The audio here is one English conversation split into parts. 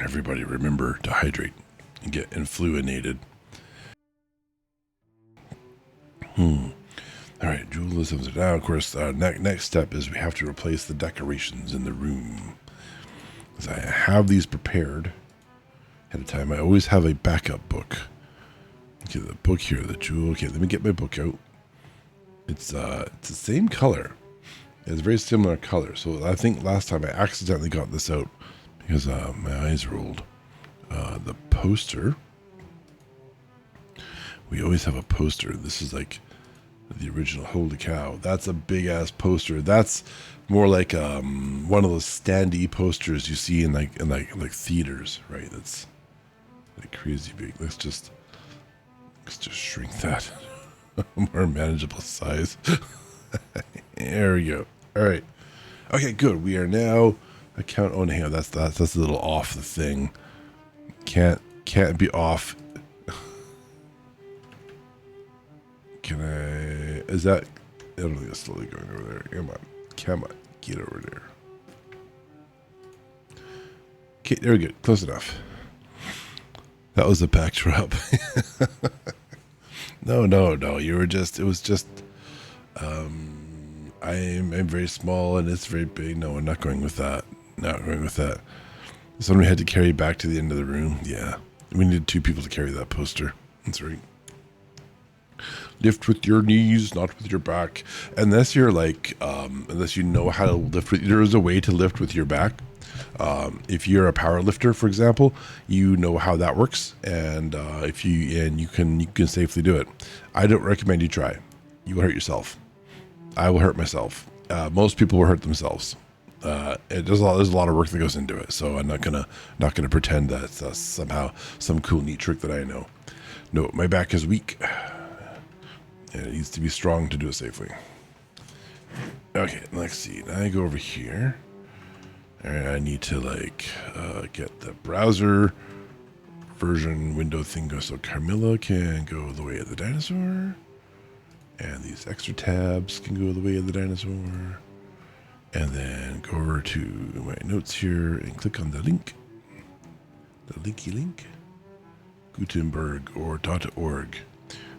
Everybody remember to hydrate and get influinated. All right, Jewel is now. Of course, next step is we have to replace the decorations in the room. Because I have these prepared ahead of time. I always have a backup book. Okay, the book here, the Jewel. Okay, let me get my book out. It's the same color. It's a very similar color. So I think last time I accidentally got this out because my eyes rolled. The poster. We always have a poster. This is like the original. Holy cow! That's a big ass poster. That's more like one of those standee posters you see in like theaters, right? That's like crazy big. Let's just shrink that. More manageable size. There we go. All right. Okay, good. We are now account on here. That's a little off the thing. Can't be off. Can I? Is that? I don't think it's slowly going over there. Come on, get over there. Okay, there we go. Close enough. That was a backdrop. No. You were just. It was just. I'm very small and it's very big. No, I'm not going with that. Not going with that. This one we had to carry back to the end of the room. Yeah, we needed 2 people to carry that poster. That's right. Lift with your knees, not with your back. Unless you're like, unless you know how to lift with, there is a way to lift with your back. If you're a power lifter, for example, you know how that works, and you can safely do it. I don't recommend you try. You will hurt yourself. I will hurt myself. Most people will hurt themselves. There's a lot of work that goes into it, so I'm not gonna pretend that it's somehow some cool neat trick that I know. No, my back is weak. And it needs to be strong to do it safely. Okay, let's see. Now I go over here. And I need to get the browser version window thing go so Carmilla can go the way of the dinosaur. And these extra tabs can go the way of the dinosaur. And then go over to my notes here and click on the link. The linky link. Gutenberg or .org.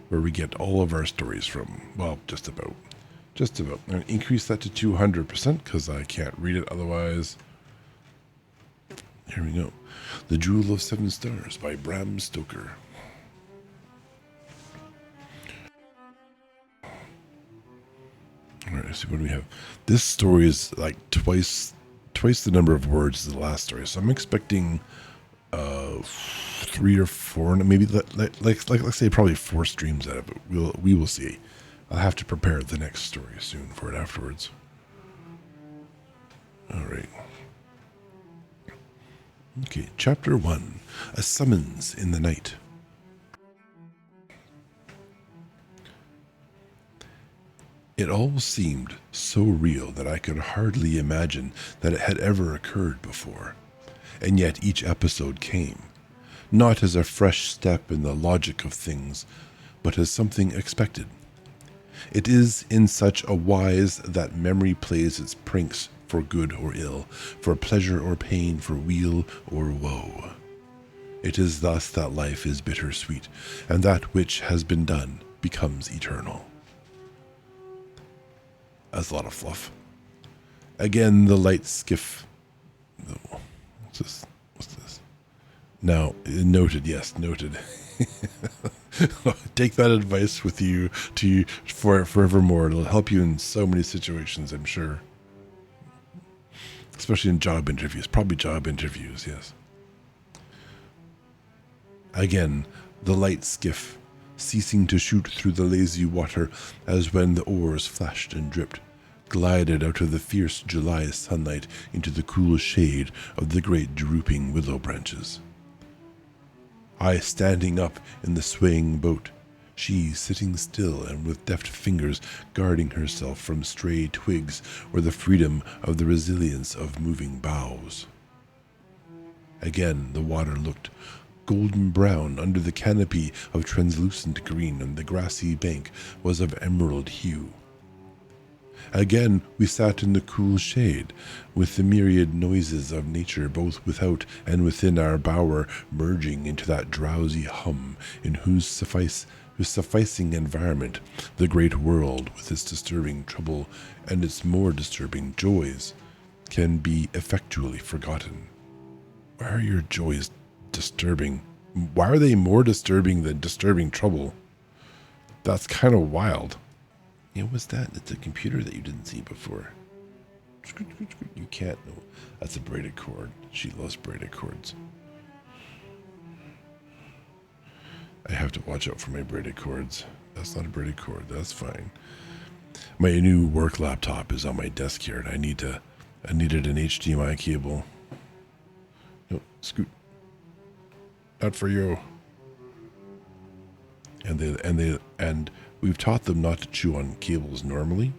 Where we get all of our stories from. Well, just about. I'm going to increase that to 200% because I can't read it otherwise. Here we go. The Jewel of 7 Stars by Bram Stoker. All right, let's see what do we have. This story is like twice the number of words as the last story. So I'm expecting 3 or 4, maybe let's say probably 4 streams out of it. We will see. I'll have to prepare the next story soon for it afterwards. All right. Okay, chapter 1, A Summons in the Night. It all seemed so real that I could hardly imagine that it had ever occurred before. And yet each episode came, not as a fresh step in the logic of things, but as something expected. It is in such a wise that memory plays its pranks for good or ill, for pleasure or pain, for weal or woe. It is thus that life is bittersweet, and that which has been done becomes eternal. That's a lot of fluff. Again, the light skiff. What's this? Now, noted, yes, noted. Take that advice with you for forevermore. It'll help you in so many situations, I'm sure. Especially in job interviews. Probably job interviews, yes. Again, the light skiff, ceasing to shoot through the lazy water as when the oars flashed and dripped, glided out of the fierce July sunlight into the cool shade of the great drooping willow branches. I standing up in the swaying boat, she sitting still and with deft fingers guarding herself from stray twigs or the freedom of the resilience of moving boughs. Again the water looked golden brown under the canopy of translucent green, and the grassy bank was of emerald hue. Again, we sat in the cool shade, with the myriad noises of nature both without and within our bower merging into that drowsy hum in whose sufficing environment the great world, with its disturbing trouble and its more disturbing joys, can be effectually forgotten. Why are your joys disturbing? Why are they more disturbing than disturbing trouble? That's kind of wild. What was that? It's a computer that you didn't see before. You can't know. That's a braided cord. She loves braided cords. I have to watch out for my braided cords. That's not a braided cord. That's fine. My new work laptop is on my desk here, and I needed an HDMI cable. No, scoot. Not for you. And we've taught them not to chew on cables normally,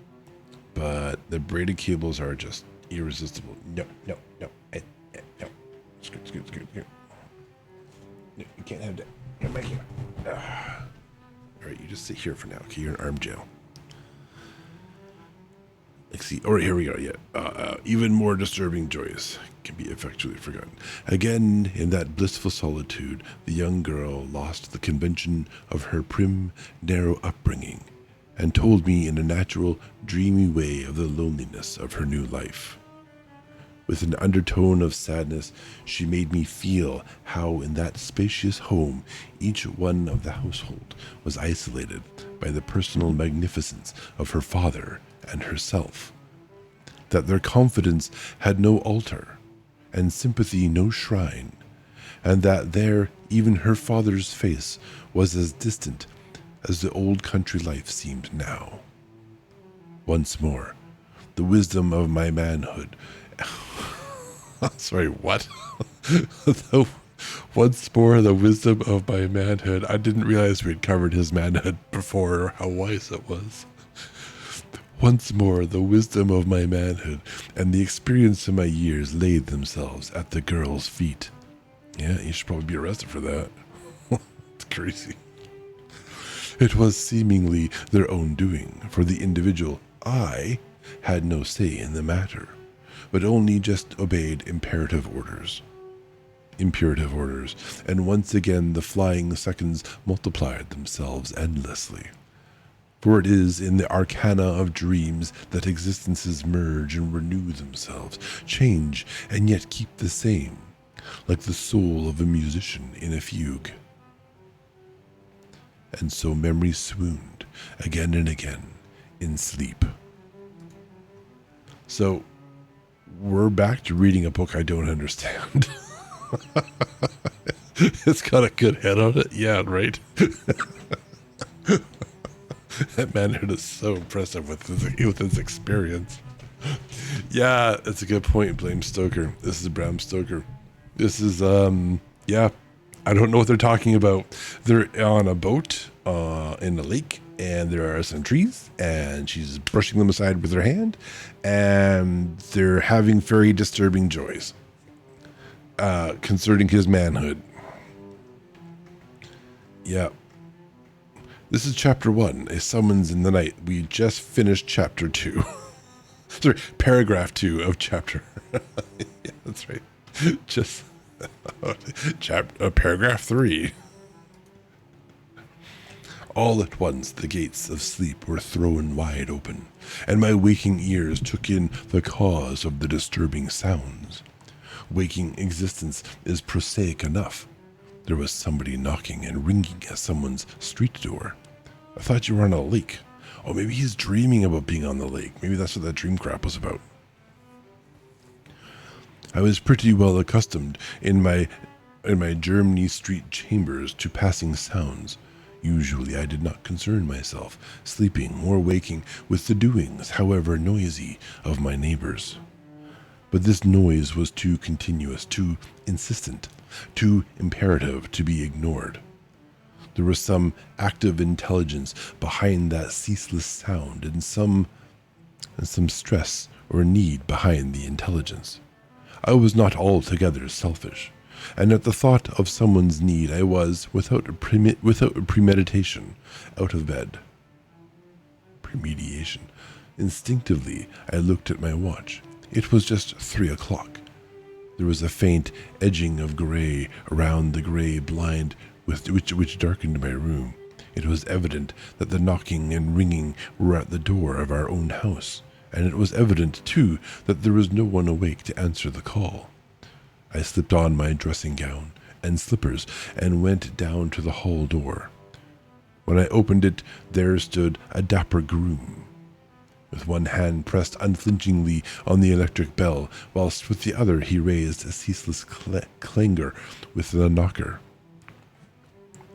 but the braided cables are just irresistible. No. No. Scoot. No, you can't have that. Come back here. All right, you just sit here for now. Okay, you're in arm jail. Let's see. All right, here we go. Yeah. Even more disturbing joys can be effectually forgotten. Again, in that blissful solitude, the young girl lost the convention of her prim, narrow upbringing and told me in a natural, dreamy way of the loneliness of her new life. With an undertone of sadness, she made me feel how in that spacious home each one of the household was isolated by the personal magnificence of her father and herself, that their confidence had no altar, and sympathy no shrine, and that there even her father's face was as distant as the old country life seemed now. Once more, the wisdom of my manhood. Sorry, what? Once more, the wisdom of my manhood. I didn't realize we had covered his manhood before, or how wise it was. Once more, the wisdom of my manhood and the experience of my years laid themselves at the girl's feet. Yeah, you should probably be arrested for that. It's crazy. It was seemingly their own doing, for the individual I had no say in the matter, but only just obeyed imperative orders, and once again the flying seconds multiplied themselves endlessly. For it is in the arcana of dreams that existences merge and renew themselves, change, and yet keep the same, like the soul of a musician in a fugue. And so memory swooned again and again in sleep. So we're back to reading a book I don't understand. It's got a good head on it. Yeah, right. That manhood is so impressive with his experience. Yeah, that's a good point, Bram Stoker. This is Bram Stoker. This is, yeah, I don't know what they're talking about. They're on a boat in a lake, and there are some trees, and she's brushing them aside with her hand, and they're having very disturbing joys concerning his manhood. Yeah. This is chapter 1, A Summons in the Night. We just finished chapter 2. Sorry, paragraph 2 of chapter. Yeah, that's right. Just paragraph 3. All at once the gates of sleep were thrown wide open, and my waking ears took in the cause of the disturbing sounds. Waking existence is prosaic enough. There was somebody knocking and ringing at someone's street door. I thought you were on a lake. Oh, maybe he's dreaming about being on the lake. Maybe that's what that dream crap was about. I was pretty well accustomed in my Germany Street chambers to passing sounds. Usually I did not concern myself, sleeping or waking, with the doings, however noisy, of my neighbors. But this noise was too continuous, too insistent, too imperative to be ignored. There was some active intelligence behind that ceaseless sound, and some stress or need behind the intelligence. I was not altogether selfish, and at the thought of someone's need I was, without premeditation, out of bed. Premediation. Instinctively, I looked at my watch. It was just 3 o'clock. There was a faint edging of gray around the gray blind which darkened my room. It was evident that the knocking and ringing were at the door of our own house, and it was evident, too, that there was no one awake to answer the call. I slipped on my dressing gown and slippers and went down to the hall door. When I opened it, there stood a dapper groom, with one hand pressed unflinchingly on the electric bell, whilst with the other he raised a ceaseless clangor with the knocker.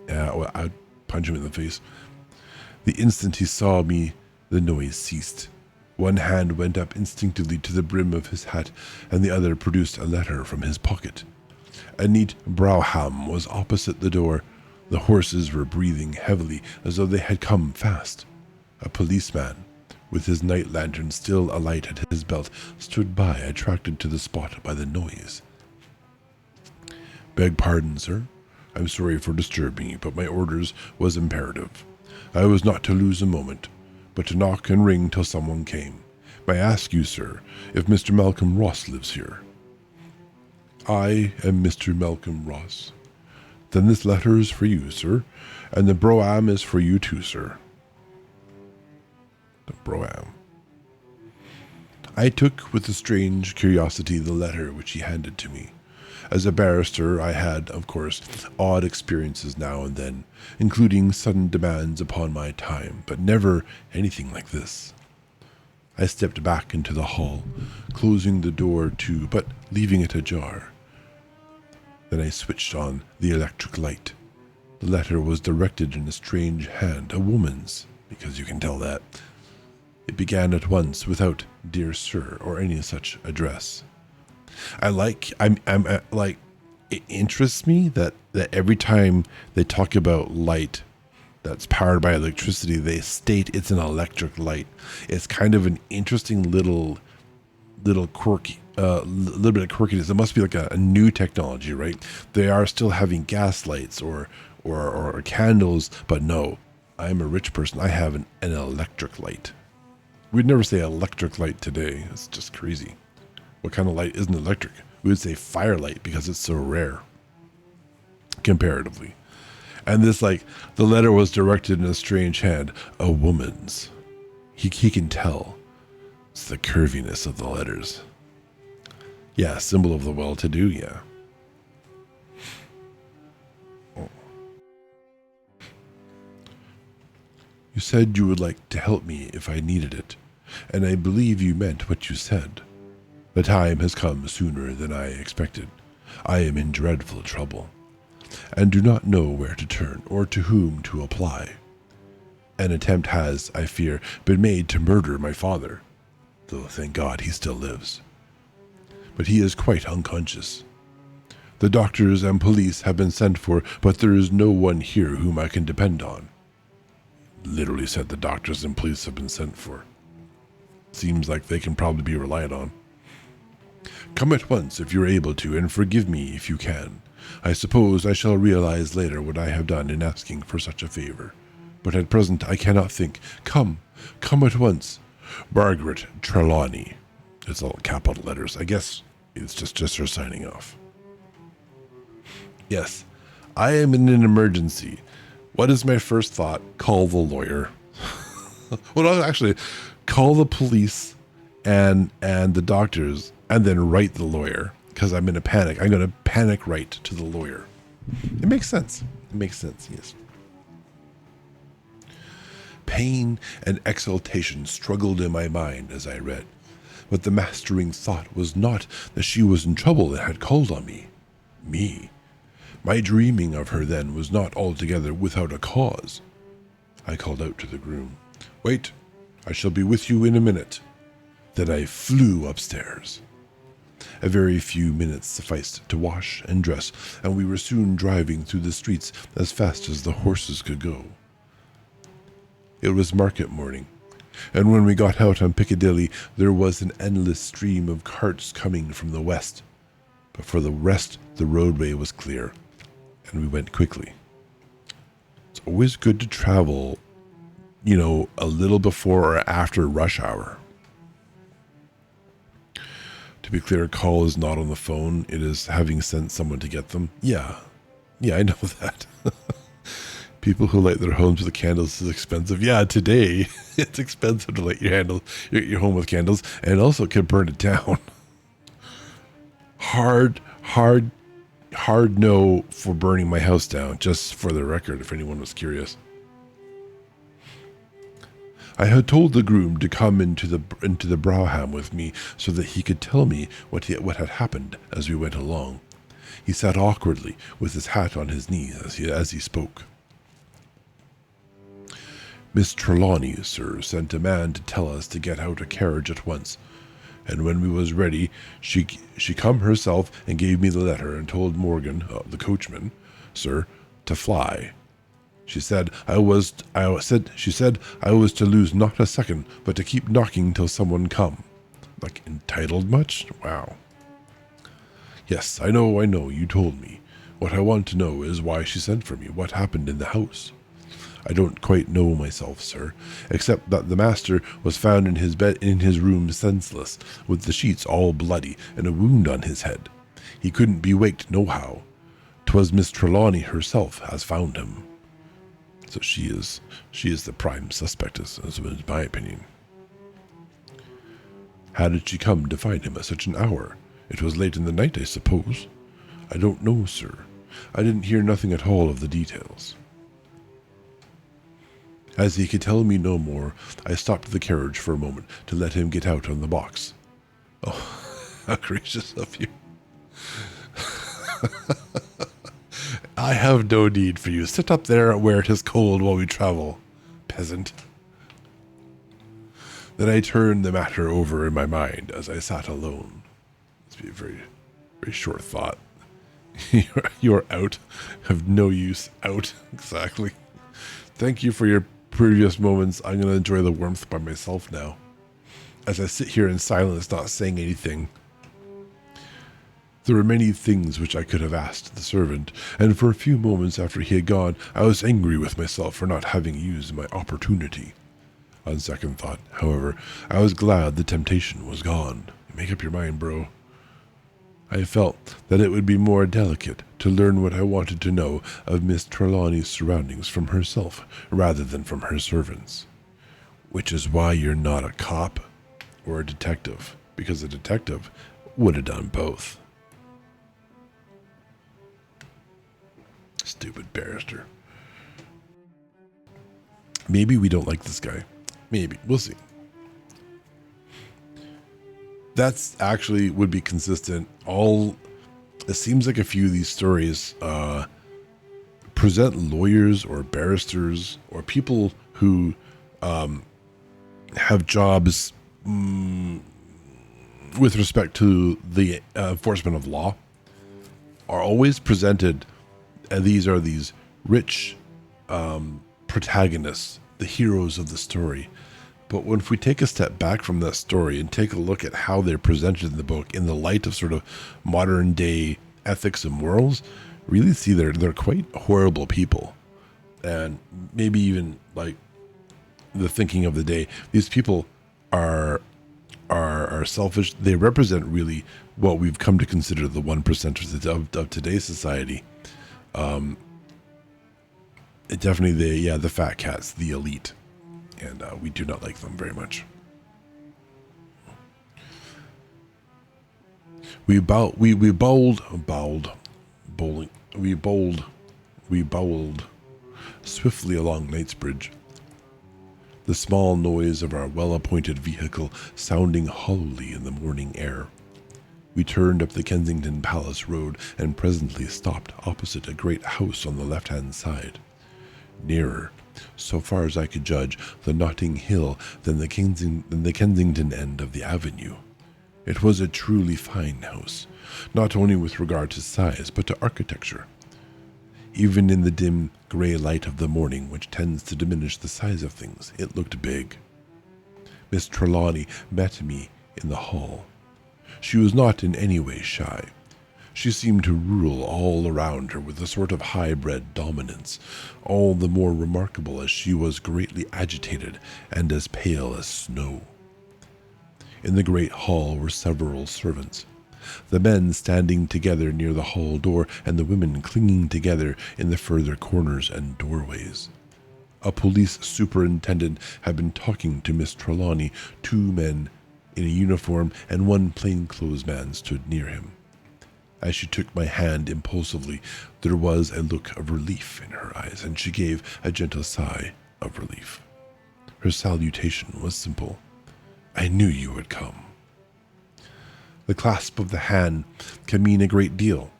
I'd punch him in the face. The instant he saw me, the noise ceased. One hand went up instinctively to the brim of his hat, and the other produced a letter from his pocket. A neat brougham was opposite the door. The horses were breathing heavily, as though they had come fast. A policeman, with his night lantern still alight at his belt, stood by, attracted to the spot by the noise. "Beg pardon, sir. I'm sorry for disturbing you, but my orders was imperative. I was not to lose a moment, but to knock and ring till someone came. May I ask you, sir, if Mr. Malcolm Ross lives here?" "I am Mr. Malcolm Ross." "Then this letter is for you, sir, and the brougham is for you too, sir." The brougham. I took with a strange curiosity the letter which he handed to me. As a barrister, I had, of course, odd experiences now and then, including sudden demands upon my time, but never anything like this. I stepped back into the hall, closing the door too, but leaving it ajar. Then I switched on the electric light. The letter was directed in a strange hand, a woman's, because you can tell that. It began at once without "Dear Sir" or any such address. It interests me that every time they talk about light that's powered by electricity, they state it's an electric light. It's kind of an interesting little quirky, little bit of quirkiness. It must be like a new technology, right? They are still having gas lights or candles, but no, I'm a rich person. I have an electric light. We'd never say electric light today. It's just crazy. What kind of light isn't electric? We would say firelight because it's so rare, comparatively. And this, the letter was directed in a strange hand, a woman's. He can tell. It's the curviness of the letters. Yeah, symbol of the well-to-do, yeah. Oh. "You said you would like to help me if I needed it, and I believe you meant what you said. The time has come sooner than I expected. I am in dreadful trouble, and do not know where to turn or to whom to apply. An attempt has, I fear, been made to murder my father, though thank God he still lives. But he is quite unconscious. The doctors and police have been sent for, but there is no one here whom I can depend on." Literally said the doctors and police have been sent for. Seems like they can probably be relied on. "Come at once if you're able to, and forgive me if you can. I suppose I shall realize later what I have done in asking for such a favor. But at present I cannot think. Come at once. Margaret Trelawney." It's all capital letters. I guess it's just her signing off. "Yes, I am in an emergency. What is my first thought? Call the lawyer." Well, no, actually, call the police and the doctors, and then write the lawyer, because I'm in a panic. I'm going to panic write to the lawyer. It makes sense. Yes. Pain and exultation struggled in my mind as I read, but the mastering thought was not that she was in trouble and had called on me. Me. My dreaming of her then was not altogether without a cause. I called out to the groom, "Wait, I shall be with you in a minute." Then I flew upstairs. A very few minutes sufficed to wash and dress, and we were soon driving through the streets as fast as the horses could go. It was market morning, and when we got out on Piccadilly, there was an endless stream of carts coming from the west. But for the rest, the roadway was clear, and we went quickly. It's always good to travel a little before or after rush hour. To be clear, a call is not on the phone. It is having sent someone to get them. Yeah, I know that. People who light their homes with candles is expensive. Yeah, today it's expensive to light your home with candles, and also can burn it down. Hard no for burning my house down, just for the record, if anyone was curious. I had told the groom to come into the Brauham with me so that he could tell me what had happened as we went along. He sat awkwardly with his hat on his knee as he spoke. Miss Trelawney, sir, sent a man to tell us to get out a carriage at once, and when we was ready, she come herself and gave me the letter and told Morgan, the coachman, sir, to fly. She said I was to lose not a second, but to keep knocking till someone come. Like entitled much? Wow. Yes, I know, you told me. What I want to know is why she sent for me, what happened in the house. I don't quite know myself, sir, except that the master was found in his bed in his room senseless, with the sheets all bloody and a wound on his head. He couldn't be waked nohow. 'Twas Miss Trelawney herself has found him. So she is the prime suspect, is my opinion. How did she come to find him at such an hour? It was late in the night, I suppose. I don't know, sir. I didn't hear nothing at all of the details. As he could tell me no more, I stopped the carriage for a moment to let him get out on the box. Oh, how gracious of you. I have no need for you. Sit up there where it is cold while we travel, peasant. Then I turned the matter over in my mind as I sat alone. Must be a very, very short thought. You're out. Have no use. Out. Exactly. Thank you for your previous moments. I'm going to enjoy the warmth by myself now. As I sit here in silence, not saying anything. There were many things which I could have asked the servant, and for a few moments after he had gone, I was angry with myself for not having used my opportunity. On second thought, however, I was glad the temptation was gone. Make up your mind, bro. I felt that it would be more delicate to learn what I wanted to know of Miss Trelawney's surroundings from herself rather than from her servants. Which is why you're not a cop or a detective, because a detective would have done both. Stupid barrister. Maybe we don't like this guy. Maybe. We'll see. That's actually would be consistent. It seems like a few of these stories present lawyers or barristers or people who have jobs with respect to the enforcement of law are always presented, and these are these rich protagonists, the heroes of the story. But if we take a step back from that story and take a look at how they're presented in the book in the light of sort of modern day ethics and morals, really see they're quite horrible people. And maybe even like the thinking of the day, these people are selfish. They represent really what we've come to consider the 1%ers of today's society. Definitely the fat cats, the elite. And we do not like them very much. We bowled swiftly along Knightsbridge, the small noise of our well-appointed vehicle sounding hollowly in the morning air. We turned up the Kensington Palace Road and presently stopped opposite a great house on the left-hand side. Nearer, so far as I could judge, the Notting Hill than the Kensington end of the avenue. It was a truly fine house, not only with regard to size, but to architecture. Even in the dim grey light of the morning, which tends to diminish the size of things, it looked big. Miss Trelawney met me in the hall. She was not in any way shy. She seemed to rule all around her with a sort of high-bred dominance, all the more remarkable as she was greatly agitated and as pale as snow. In the great hall were several servants, the men standing together near the hall door and the women clinging together in the further corners and doorways. A police superintendent had been talking to Miss Trelawney. 2 men in a uniform and 1 plainclothes man stood near him. As she took my hand impulsively, there was a look of relief in her eyes, and she gave a gentle sigh of relief. Her salutation was simple. "I knew you would come." The clasp of the hand can mean a great deal,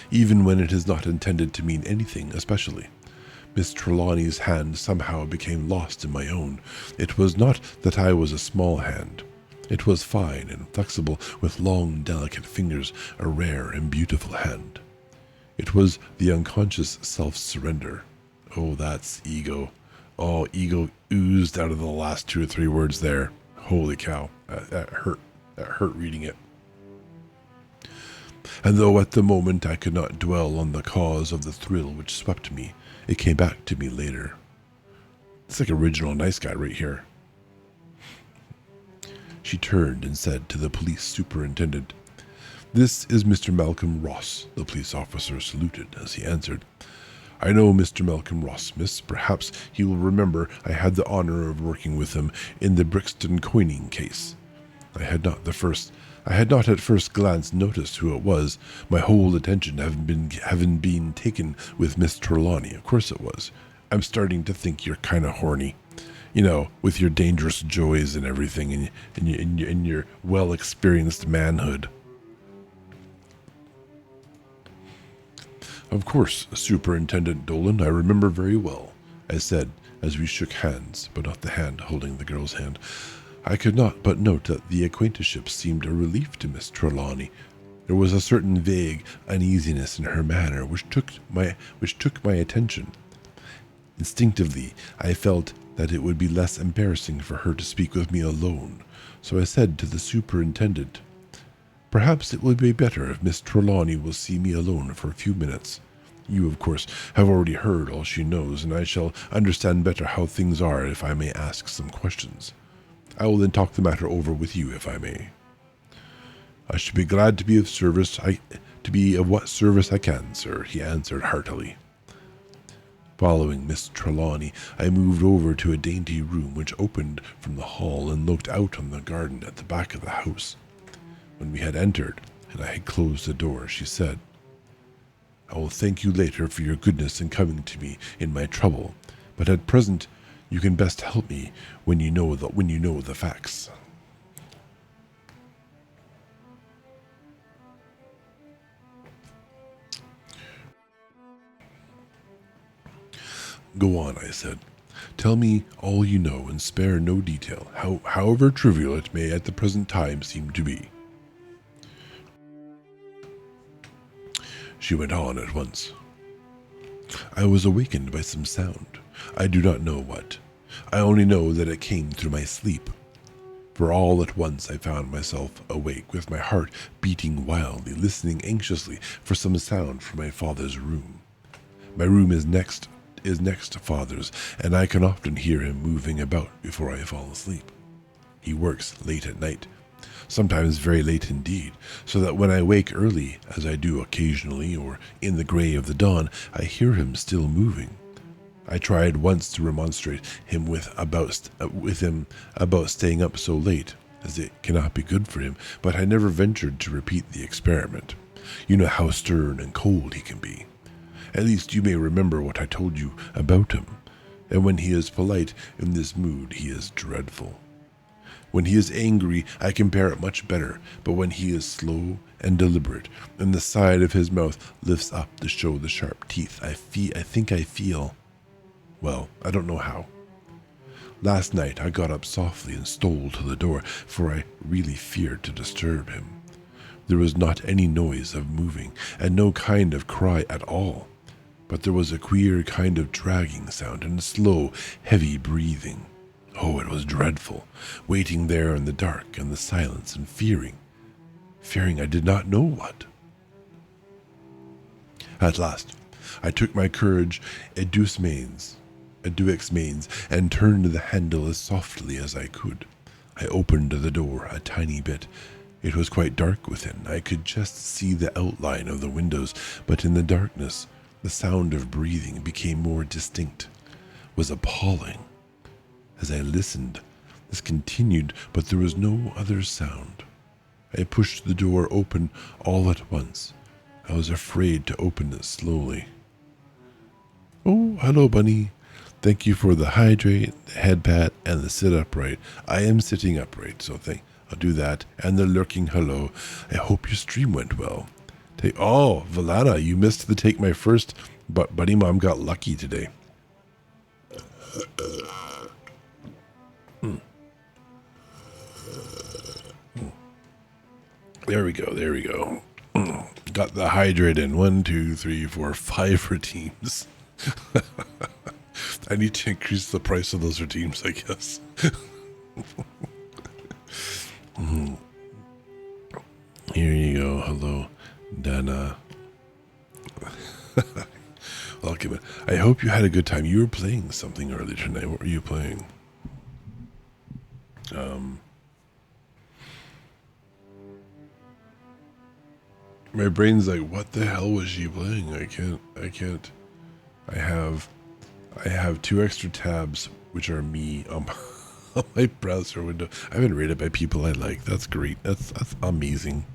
even when it is not intended to mean anything especially. Miss Trelawney's hand somehow became lost in my own. It was not that I was a small hand. It was fine and flexible, with long, delicate fingers, a rare and beautiful hand. It was the unconscious self-surrender. Oh, that's ego. Oh, ego oozed out of the last 2 or 3 words there. Holy cow, that hurt. That hurt reading it. And though at the moment I could not dwell on the cause of the thrill which swept me, it came back to me later. It's like original nice guy right here. She turned and said to the police superintendent, "This is Mr. Malcolm Ross." The police officer saluted as he answered. "I know Mr. Malcolm Ross, miss. Perhaps he will remember I had the honor of working with him in the Brixton coining case." I had not at first glance noticed who it was, my whole attention having been taken with Miss Trelawney. Of course it was. I'm starting to think you're kind of horny, you know, with your dangerous joys and everything, and your well-experienced manhood. "Of course, Superintendent Dolan, I remember very well," I said as we shook hands, but not the hand holding the girl's hand. I could not but note that the acquaintanceship seemed a relief to Miss Trelawney. There was a certain vague uneasiness in her manner which took my attention. Instinctively, I felt that it would be less embarrassing for her to speak with me alone, so I said to the superintendent, "Perhaps it would be better if Miss Trelawney will see me alone for a few minutes. You, of course, have already heard all she knows, and I shall understand better how things are if I may ask some questions. I will then talk the matter over with you, if I may." "I should be glad to be of service. To be of what service I can, sir," he answered heartily. Following Miss Trelawney, I moved over to a dainty room which opened from the hall and looked out on the garden at the back of the house. When we had entered, and I had closed the door, she said, "I will thank you later for your goodness in coming to me in my trouble, but at present you can best help me when you know the facts." "Go on," I said. "Tell me all you know and spare no detail, however trivial it may at the present time seem to be." She went on at once. "I was awakened by some sound. I do not know what. I only know that it came through my sleep. For all at once I found myself awake, with my heart beating wildly, listening anxiously for some sound from my father's room. My room is next to father's, and I can often hear him moving about before I fall asleep. He works late at night, sometimes very late indeed, so that when I wake early, as I do occasionally, or in the gray of the dawn, I hear him still moving. I tried once to remonstrate with him about staying up so late, as it cannot be good for him, but I never ventured to repeat the experiment. You know how stern and cold he can be. At least you may remember what I told you about him, and when he is polite in this mood he is dreadful. When he is angry I can bear it much better, but when he is slow and deliberate, and the side of his mouth lifts up to show the sharp teeth, I think I feel... well, I don't know how. Last night I got up softly and stole to the door, for I really feared to disturb him. There was not any noise of moving, and no kind of cry at all, but there was a queer kind of dragging sound and a slow, heavy breathing. Oh, it was dreadful, waiting there in the dark and the silence, and fearing I did not know what. At last, I took my courage a deux mains, and turned the handle as softly as I could. I opened the door a tiny bit. It was quite dark within. I could just see the outline of the windows, but in the darkness, the sound of breathing became more distinct. It was appalling. As I listened, this continued, but there was no other sound. I pushed the door open all at once. I was afraid to open it slowly. Oh, hello, Bunny. Thank you for the hydrate, the head pat, and the sit upright. I am sitting upright, so I'll do that. And the lurking hello. I hope your stream went well. Oh, Valana, you missed the take my first, but Bunny Mom got lucky today. There we go. Got the hydrate in. 1, 2, 3, 4, 5 for teams. I need to increase the price of those redeems, I guess. Here you go. Hello, Dana. Welcome. I hope you had a good time. You were playing something earlier tonight. What were you playing? My brain's like, what the hell was she playing? I can't. I have 2 extra tabs, which are me on my browser window. I've been rated by people I like. That's great. That's amazing.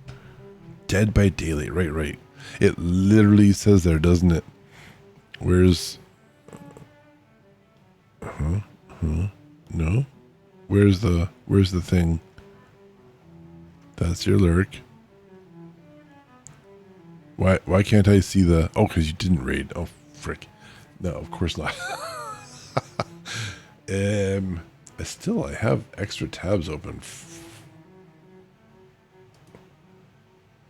Dead by Daylight. Right. It literally says there, doesn't it? Where's... No? Where's the thing? That's your lurk. Why can't I see the... Oh, because you didn't raid. Oh, frick. No, of course not. I have extra tabs open.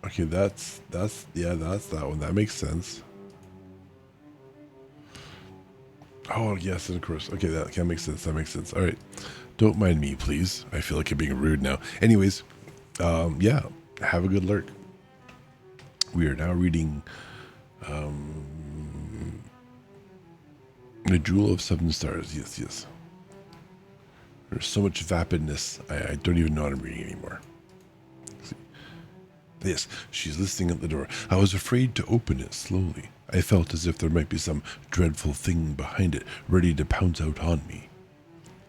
Okay, that's that one. That makes sense. Oh, yes, and of course. Okay, that makes sense. That makes sense. All right. Don't mind me, please. I feel like I'm being rude now. Anyways, yeah, have a good lurk. We are now reading The Jewel of 7 Stars. Yes. There's so much vapidness, I don't even know what I'm reading anymore. Yes, she's listening at the door. I was afraid to open it slowly. I felt as if there might be some dreadful thing behind it, ready to pounce out on me.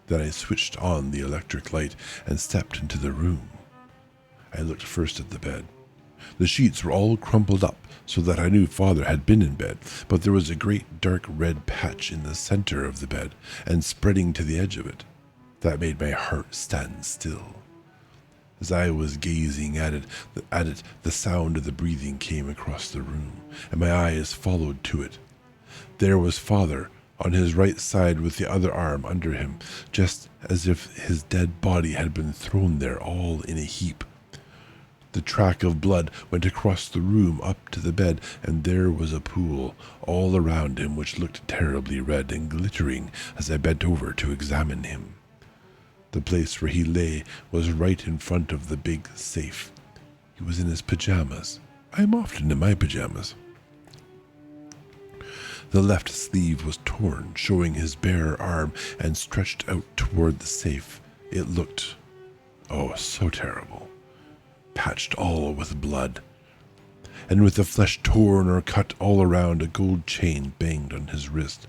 Then I switched on the electric light and stepped into the room. I looked first at the bed. The sheets were all crumpled up so that I knew Father had been in bed, but there was a great dark red patch in the center of the bed and spreading to the edge of it. That made my heart stand still. As I was gazing at it, the sound of the breathing came across the room, and my eyes followed to it. There was Father, on his right side with the other arm under him, just as if his dead body had been thrown there all in a heap. The track of blood went across the room up to the bed, and there was a pool all around him which looked terribly red and glittering as I bent over to examine him. The place where he lay was right in front of the big safe. He was in his pajamas. I am often in my pajamas. The left sleeve was torn, showing his bare arm, and stretched out toward the safe. It looked, oh, so terrible, patched all with blood, and with the flesh torn or cut all around. A gold chain banged on his wrist.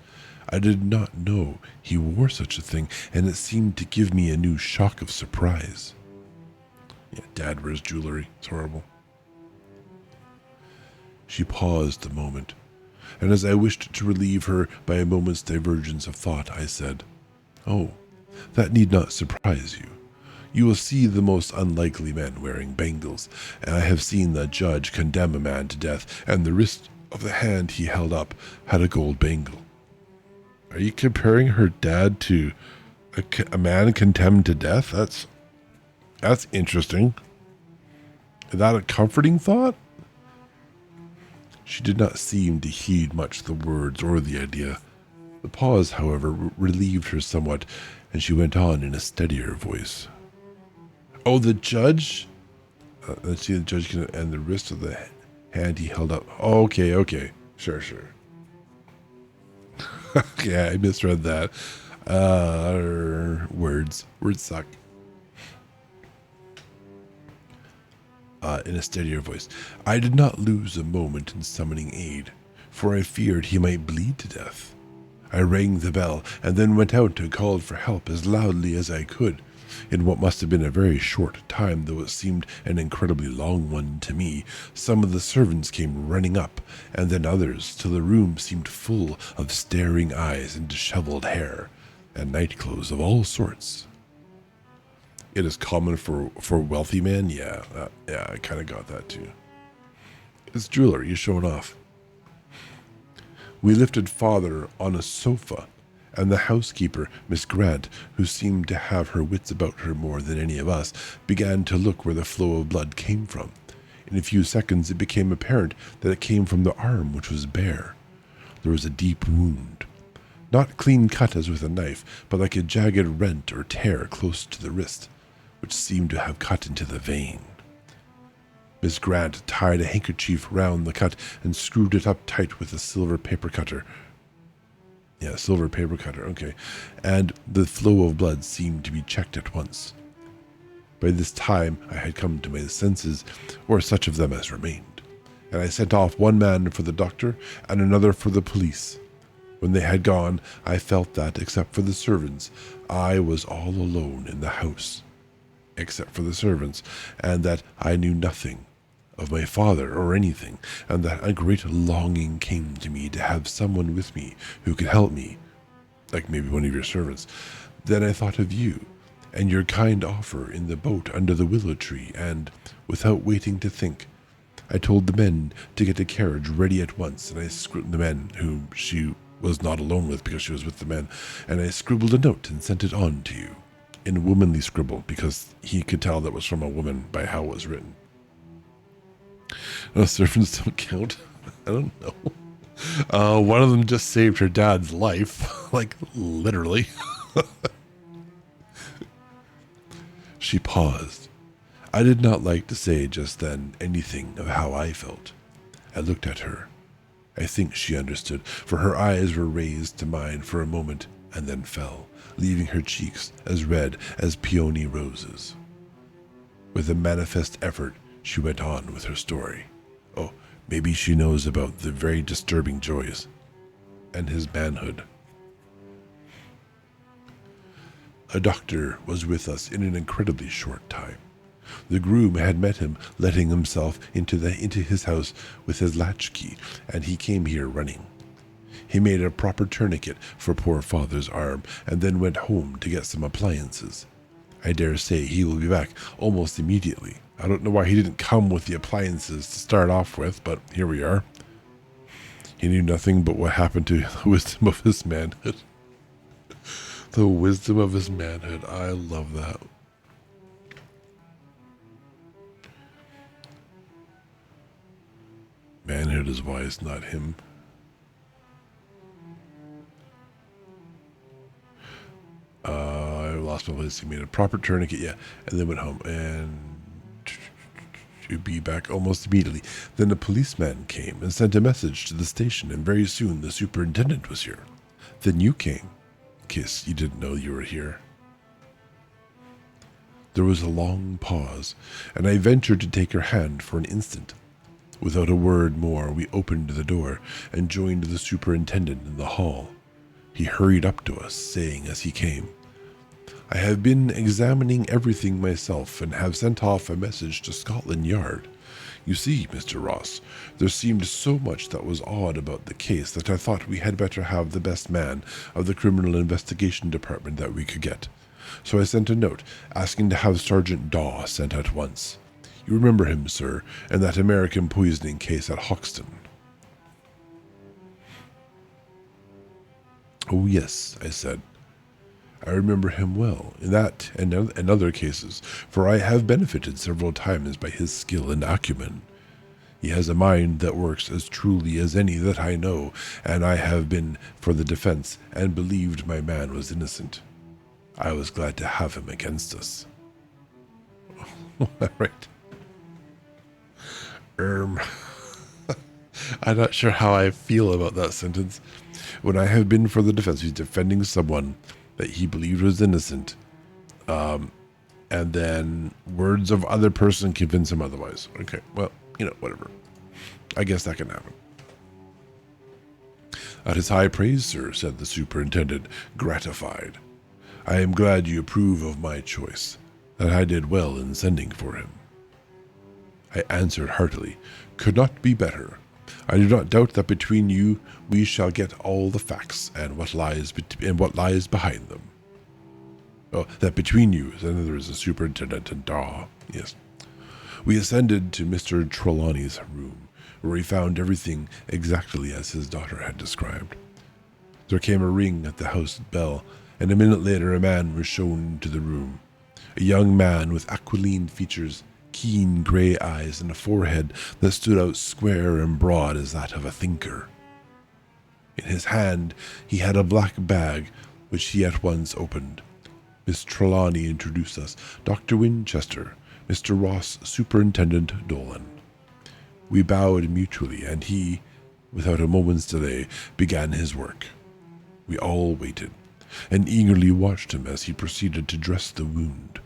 I did not know he wore such a thing, and it seemed to give me a new shock of surprise. Yeah, Dad wears jewelry. It's horrible. She paused a moment, and as I wished to relieve her by a moment's divergence of thought, I said, "Oh, that need not surprise you. You will see the most unlikely men wearing bangles, and I have seen the judge condemn a man to death, and the wrist of the hand he held up had a gold bangle." Are you comparing her dad to a man condemned to death? That's interesting. Is that a comforting thought? She did not seem to heed much the words or the idea. The pause, however, relieved her somewhat, and she went on in a steadier voice. "Oh, the judge? Let's see, the judge and the wrist of the hand he held up. Oh, okay. Sure. Yeah, I misread that. Words suck. In a steadier voice, I did not lose a moment in summoning aid, for I feared he might bleed to death. I rang the bell and then went out and called for help as loudly as I could. In what must have been a very short time, though it seemed an incredibly long one to me, some of the servants came running up, and then others, till the room seemed full of staring eyes and disheveled hair, and nightclothes of all sorts. It is common for wealthy men? Yeah, I kind of got that too. It's jewelry, he's showing off. We lifted father on a sofa, and the housekeeper, Miss Grant, who seemed to have her wits about her more than any of us, began to look where the flow of blood came from. In a few seconds it became apparent that it came from the arm, which was bare. There was a deep wound, not clean cut as with a knife, but like a jagged rent or tear close to the wrist, which seemed to have cut into the vein. Miss Grant tied a handkerchief round the cut and screwed it up tight with a silver paper cutter. Yeah, silver paper cutter, okay. And the flow of blood seemed to be checked at once. By this time I had come to my senses, or such of them as remained, and I sent off one man for the doctor and another for the police. When they had gone, I felt that, except for the servants, I was all alone in the house. Except for the servants, and that I knew nothing of my father or anything, and that a great longing came to me to have someone with me who could help me, like maybe one of your servants. Then I thought of you, and your kind offer in the boat under the willow tree, and, without waiting to think, I told the men to get a carriage ready at once, and I scribbled the men, whom she was not alone with because she was with the men, and I scribbled a note and sent it on to you. In womanly scribble, because he could tell that was from a woman by how it was written. No, servants don't count. I don't know. One of them just saved her dad's life. Like, literally. She paused. I did not like to say just then anything of how I felt. I looked at her. I think she understood, for her eyes were raised to mine for a moment and then fell, leaving her cheeks as red as peony roses. With a manifest effort, she went on with her story. Oh, maybe she knows about the very disturbing joys and his manhood. A doctor was with us in an incredibly short time. The groom had met him, letting himself into his house with his latchkey, and he came here running. He made a proper tourniquet for poor father's arm, and then went home to get some appliances. I dare say he will be back almost immediately. I don't know why he didn't come with the appliances to start off with, but here we are. He knew nothing but what happened to the wisdom of his manhood. The wisdom of his manhood. I love that. Manhood is wise, not him. I lost my place. He made a proper tourniquet, yeah, and then went home and to be back almost immediately. Then a policeman came and sent a message to the station, and very soon the superintendent was here. Then you came, in case you didn't know you were here. There was a long pause, and I ventured to take her hand for an instant. Without a word more, we opened the door and joined the superintendent in the hall. He hurried up to us, saying as he came, I have been examining everything myself and have sent off a message to Scotland Yard. You see, Mr. Ross, there seemed so much that was odd about the case that I thought we had better have the best man of the Criminal Investigation Department that we could get. So I sent a note asking to have Sergeant Daw sent at once. You remember him, sir, in that American poisoning case at Hoxton. Oh, yes, I said. I remember him well, in that and other cases, for I have benefited several times by his skill and acumen. He has a mind that works as truly as any that I know, and I have been for the defense and believed my man was innocent. I was glad to have him against us. Right. I'm not sure how I feel about that sentence. When I have been for the defense, he's defending someone that he believed was innocent, and then words of other person convince him otherwise. Okay, well, whatever. I guess that can happen. At his high praise, sir, said the superintendent, gratified. I am glad you approve of my choice, that I did well in sending for him. I answered heartily, could not be better. I do not doubt that between you we shall get all the facts and what lies behind them. Oh, that between you, then there is a superintendent and yes. We ascended to Mr. Trelawney's room, where we found everything exactly as his daughter had described. There came a ring at the house bell, and a minute later a man was shown into the room. A young man with aquiline features, keen grey eyes, and a forehead that stood out square and broad as that of a thinker. In his hand he had a black bag, which he at once opened. Miss Trelawney introduced us, Dr. Winchester, Mr. Ross, Superintendent Dolan. We bowed mutually, and he, without a moment's delay, began his work. We all waited, and eagerly watched him as he proceeded to dress the wound.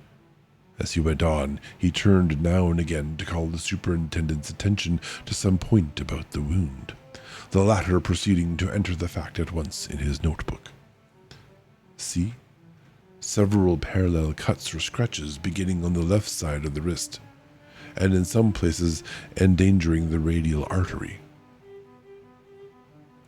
As he went on, he turned now and again to call the superintendent's attention to some point about the wound, the latter proceeding to enter the fact at once in his notebook. See? Several parallel cuts or scratches beginning on the left side of the wrist, and in some places endangering the radial artery.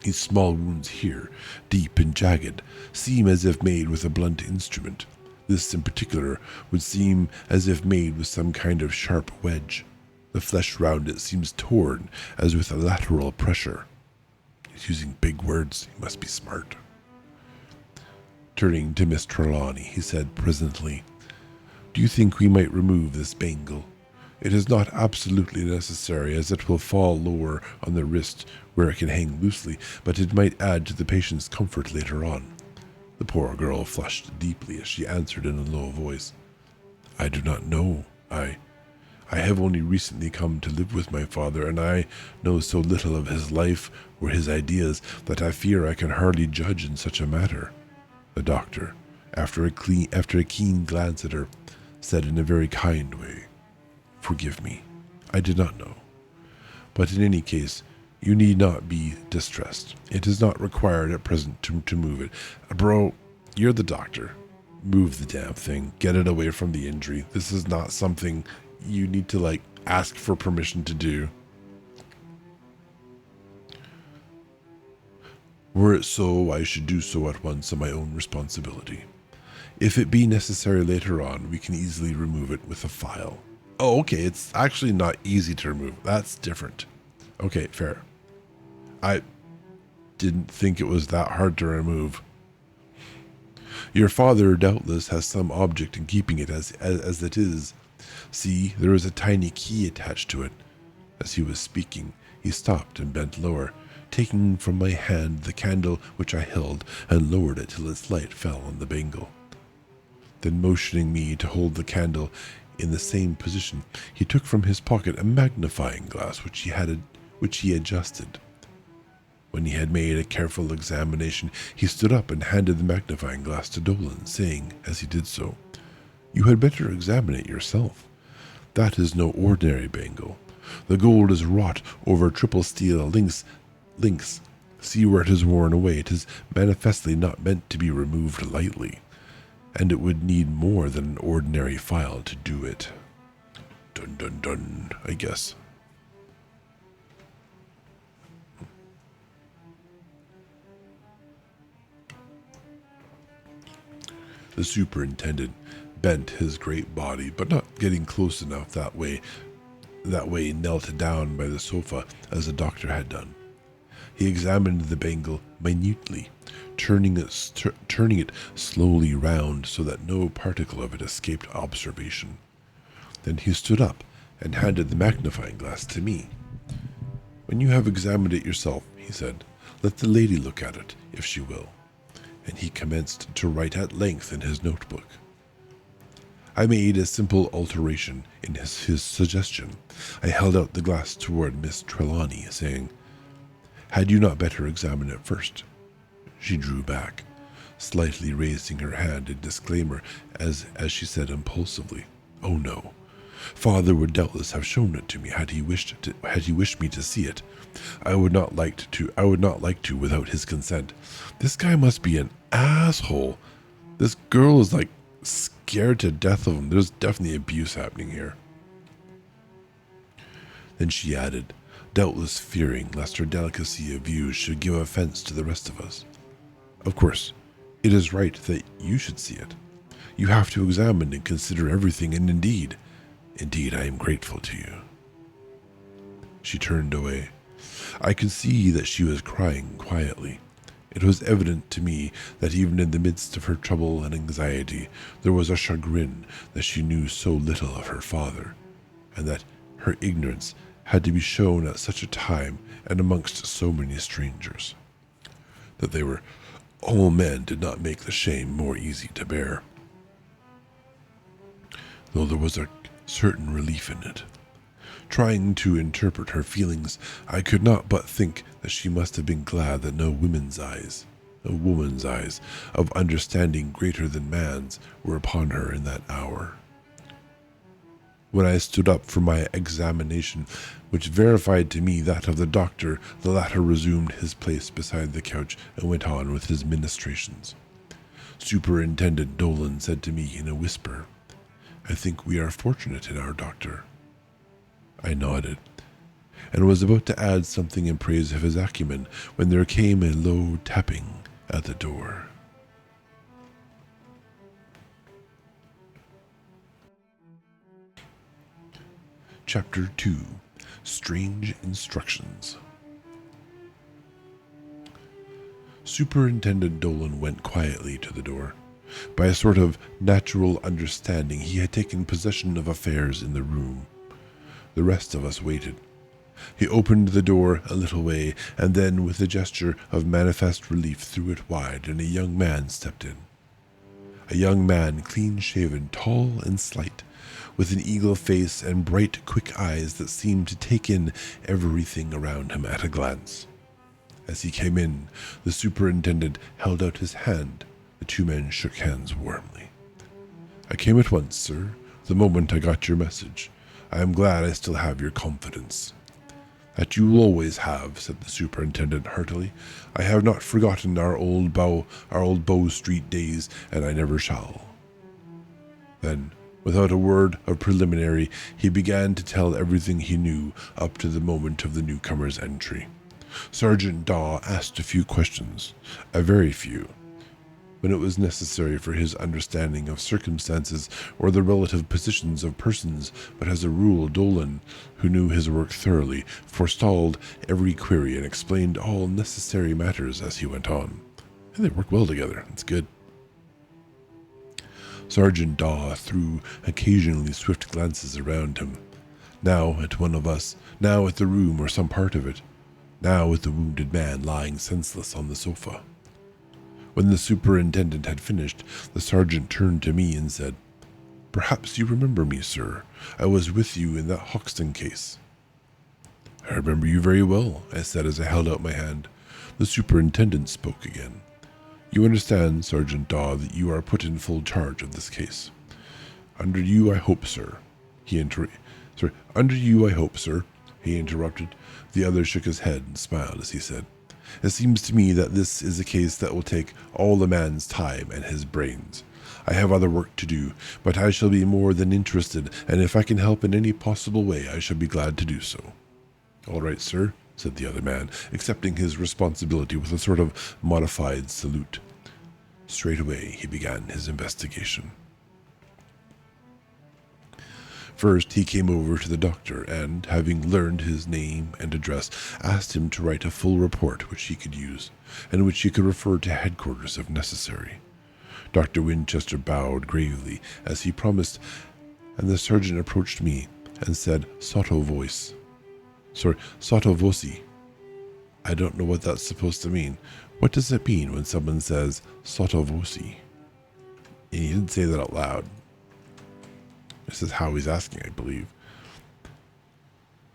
These small wounds here, deep and jagged, seem as if made with a blunt instrument. This in particular would seem as if made with some kind of sharp wedge. The flesh round it seems torn as with a lateral pressure. He's using big words, he must be smart. Turning to Miss Trelawney, he said presently, do you think we might remove this bangle? It is not absolutely necessary, as it will fall lower on the wrist where it can hang loosely, but it might add to the patient's comfort later on. The poor girl flushed deeply as she answered in a low voice, I do not know. I have only recently come to live with my father, and I know so little of his life or his ideas that I fear I can hardly judge in such a matter. The doctor, after a keen glance at her, said in a very kind way, forgive me, I did not know. But in any case, you need not be distressed. It is not required at present to move it. Bro, you're the doctor. Move the damn thing. Get it away from the injury. This is not something you need to, ask for permission to do. Were it so, I should do so at once on my own responsibility. If it be necessary later on, we can easily remove it with a file. Oh, okay, it's actually not easy to remove. That's different. Okay, fair. I didn't think it was that hard to remove. Your father doubtless has some object in keeping it as it is. See, there is a tiny key attached to it. As he was speaking, he stopped and bent lower, taking from my hand the candle which I held and lowered it till its light fell on the bangle. Then motioning me to hold the candle in the same position, he took from his pocket a magnifying glass which he adjusted. When he had made a careful examination, he stood up and handed the magnifying glass to Dolan, saying, as he did so, you had better examine it yourself. That is no ordinary bangle. The gold is wrought over triple steel links. See where it is worn away. It is manifestly not meant to be removed lightly, and it would need more than an ordinary file to do it. Dun dun dun, I guess. The superintendent bent his great body, but not getting close enough that way knelt down by the sofa as the doctor had done. He examined the bangle minutely, turning it slowly round so that no particle of it escaped observation. Then he stood up and handed the magnifying glass to me. When you have examined it yourself, he said, let the lady look at it, if she will. And he commenced to write at length in his notebook. I made a simple alteration in his suggestion. I held out the glass toward Miss Trelawney, saying, Had you not better examine it first? She drew back, slightly raising her hand in disclaimer as she said impulsively, "Oh no. Father would doubtless have shown it to me had he wished me to see it. I would not like to without his consent. This guy must be an asshole. This girl is like scared to death of him. There's definitely abuse happening here." Then she added, doubtless fearing lest her delicacy of views should give offense to the rest of us, "Of course, it is right that you should see it. You have to examine and consider everything, and indeed, I am grateful to you." She turned away. I could see that she was crying quietly. It was evident to me that even in the midst of her trouble and anxiety, there was a chagrin that she knew so little of her father, and that her ignorance had to be shown at such a time and amongst so many strangers. That they were all men did not make the shame more easy to bear, though there was a certain relief in it. Trying to interpret her feelings, I could not but think that she must have been glad that no woman's eyes of understanding greater than man's were upon her in that hour. When I stood up for my examination, which verified to me that of the doctor, the latter resumed his place beside the couch and went on with his ministrations. Superintendent Dolan said to me in a whisper, "I think we are fortunate in our doctor." I nodded, and was about to add something in praise of his acumen when there came a low tapping at the door. Chapter 2. Strange Instructions. Superintendent Dolan went quietly to the door. By a sort of natural understanding, he had taken possession of affairs in the room. The rest of us waited. He opened the door a little way, and then, with a gesture of manifest relief, threw it wide, and a young man stepped in. A young man, clean-shaven, tall and slight, with an eagle face and bright, quick eyes that seemed to take in everything around him at a glance. As he came in, the superintendent held out his hand. The two men shook hands warmly. "I came at once, sir, the moment I got your message. I am glad I still have your confidence." "That you will always have," said the superintendent heartily. "I have not forgotten our old Bow Street days, and I never shall." Then, without a word of preliminary, he began to tell everything he knew up to the moment of the newcomer's entry. Sergeant Daw asked a few questions, a very few, when it was necessary for his understanding of circumstances or the relative positions of persons, but as a rule Dolan, who knew his work thoroughly, forestalled every query and explained all necessary matters as he went on. And they work well together. It's good. Sergeant Daw threw occasionally swift glances around him, now at one of us, now at the room or some part of it, now at the wounded man lying senseless on the sofa. When the superintendent had finished, the sergeant turned to me and said, "Perhaps you remember me, sir. I was with you in that Hoxton case." "I remember you very well," I said as I held out my hand. The superintendent spoke again. "You understand, Sergeant Daw, that you are put in full charge of this case." "Under you, I hope, sir." "Under you, I hope, sir," he interrupted. The other shook his head and smiled as he said, "It seems to me that this is a case that will take all the man's time and his brains. I have other work to do, but I shall be more than interested, and if I can help in any possible way, I shall be glad to do so." "All right, sir," said the other man, accepting his responsibility with a sort of modified salute. Straightway he began his investigation. First, he came over to the doctor and, having learned his name and address, asked him to write a full report which he could use, and which he could refer to headquarters if necessary. Dr. Winchester bowed gravely, as he promised, and the surgeon approached me and said, sotto voce. I don't know what that's supposed to mean. What does it mean when someone says sotto voce? And he didn't say that out loud. This is how he's asking, I believe.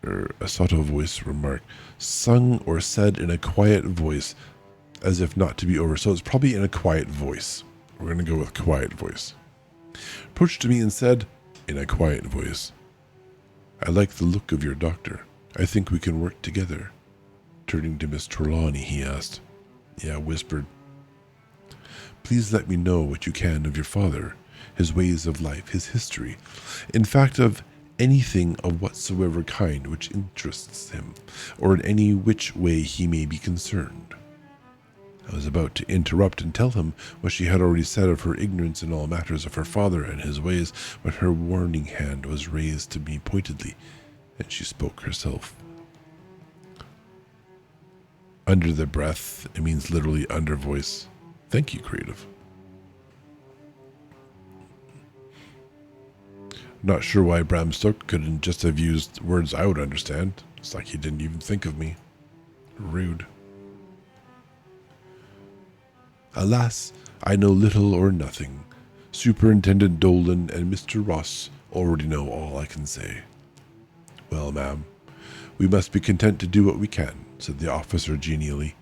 A Sato voice remarked, sung or said in a quiet voice, as if not to be over. So it's probably in a quiet voice. We're going to go with quiet voice. Approached me and said, in a quiet voice, I like the look of your doctor. I think we can work together. Turning to Miss Trelawney, he asked. Yeah, whispered. Please let me know what you can of your father, his ways of life, his history. In fact, of anything of whatsoever kind which interests him, or in any which way he may be concerned. I was about to interrupt and tell him what she had already said of her ignorance in all matters of her father and his ways, but her warning hand was raised to me pointedly, and she spoke herself. Under the breath, it means literally under voice. Thank you, creative. Not sure why Bram Stoker couldn't just have used words I would understand. It's like he didn't even think of me. Rude. Alas, I know little or nothing. Superintendent Dolan and Mr. Ross already know all I can say. Well, ma'am, we must be content to do what we can, said the officer genially.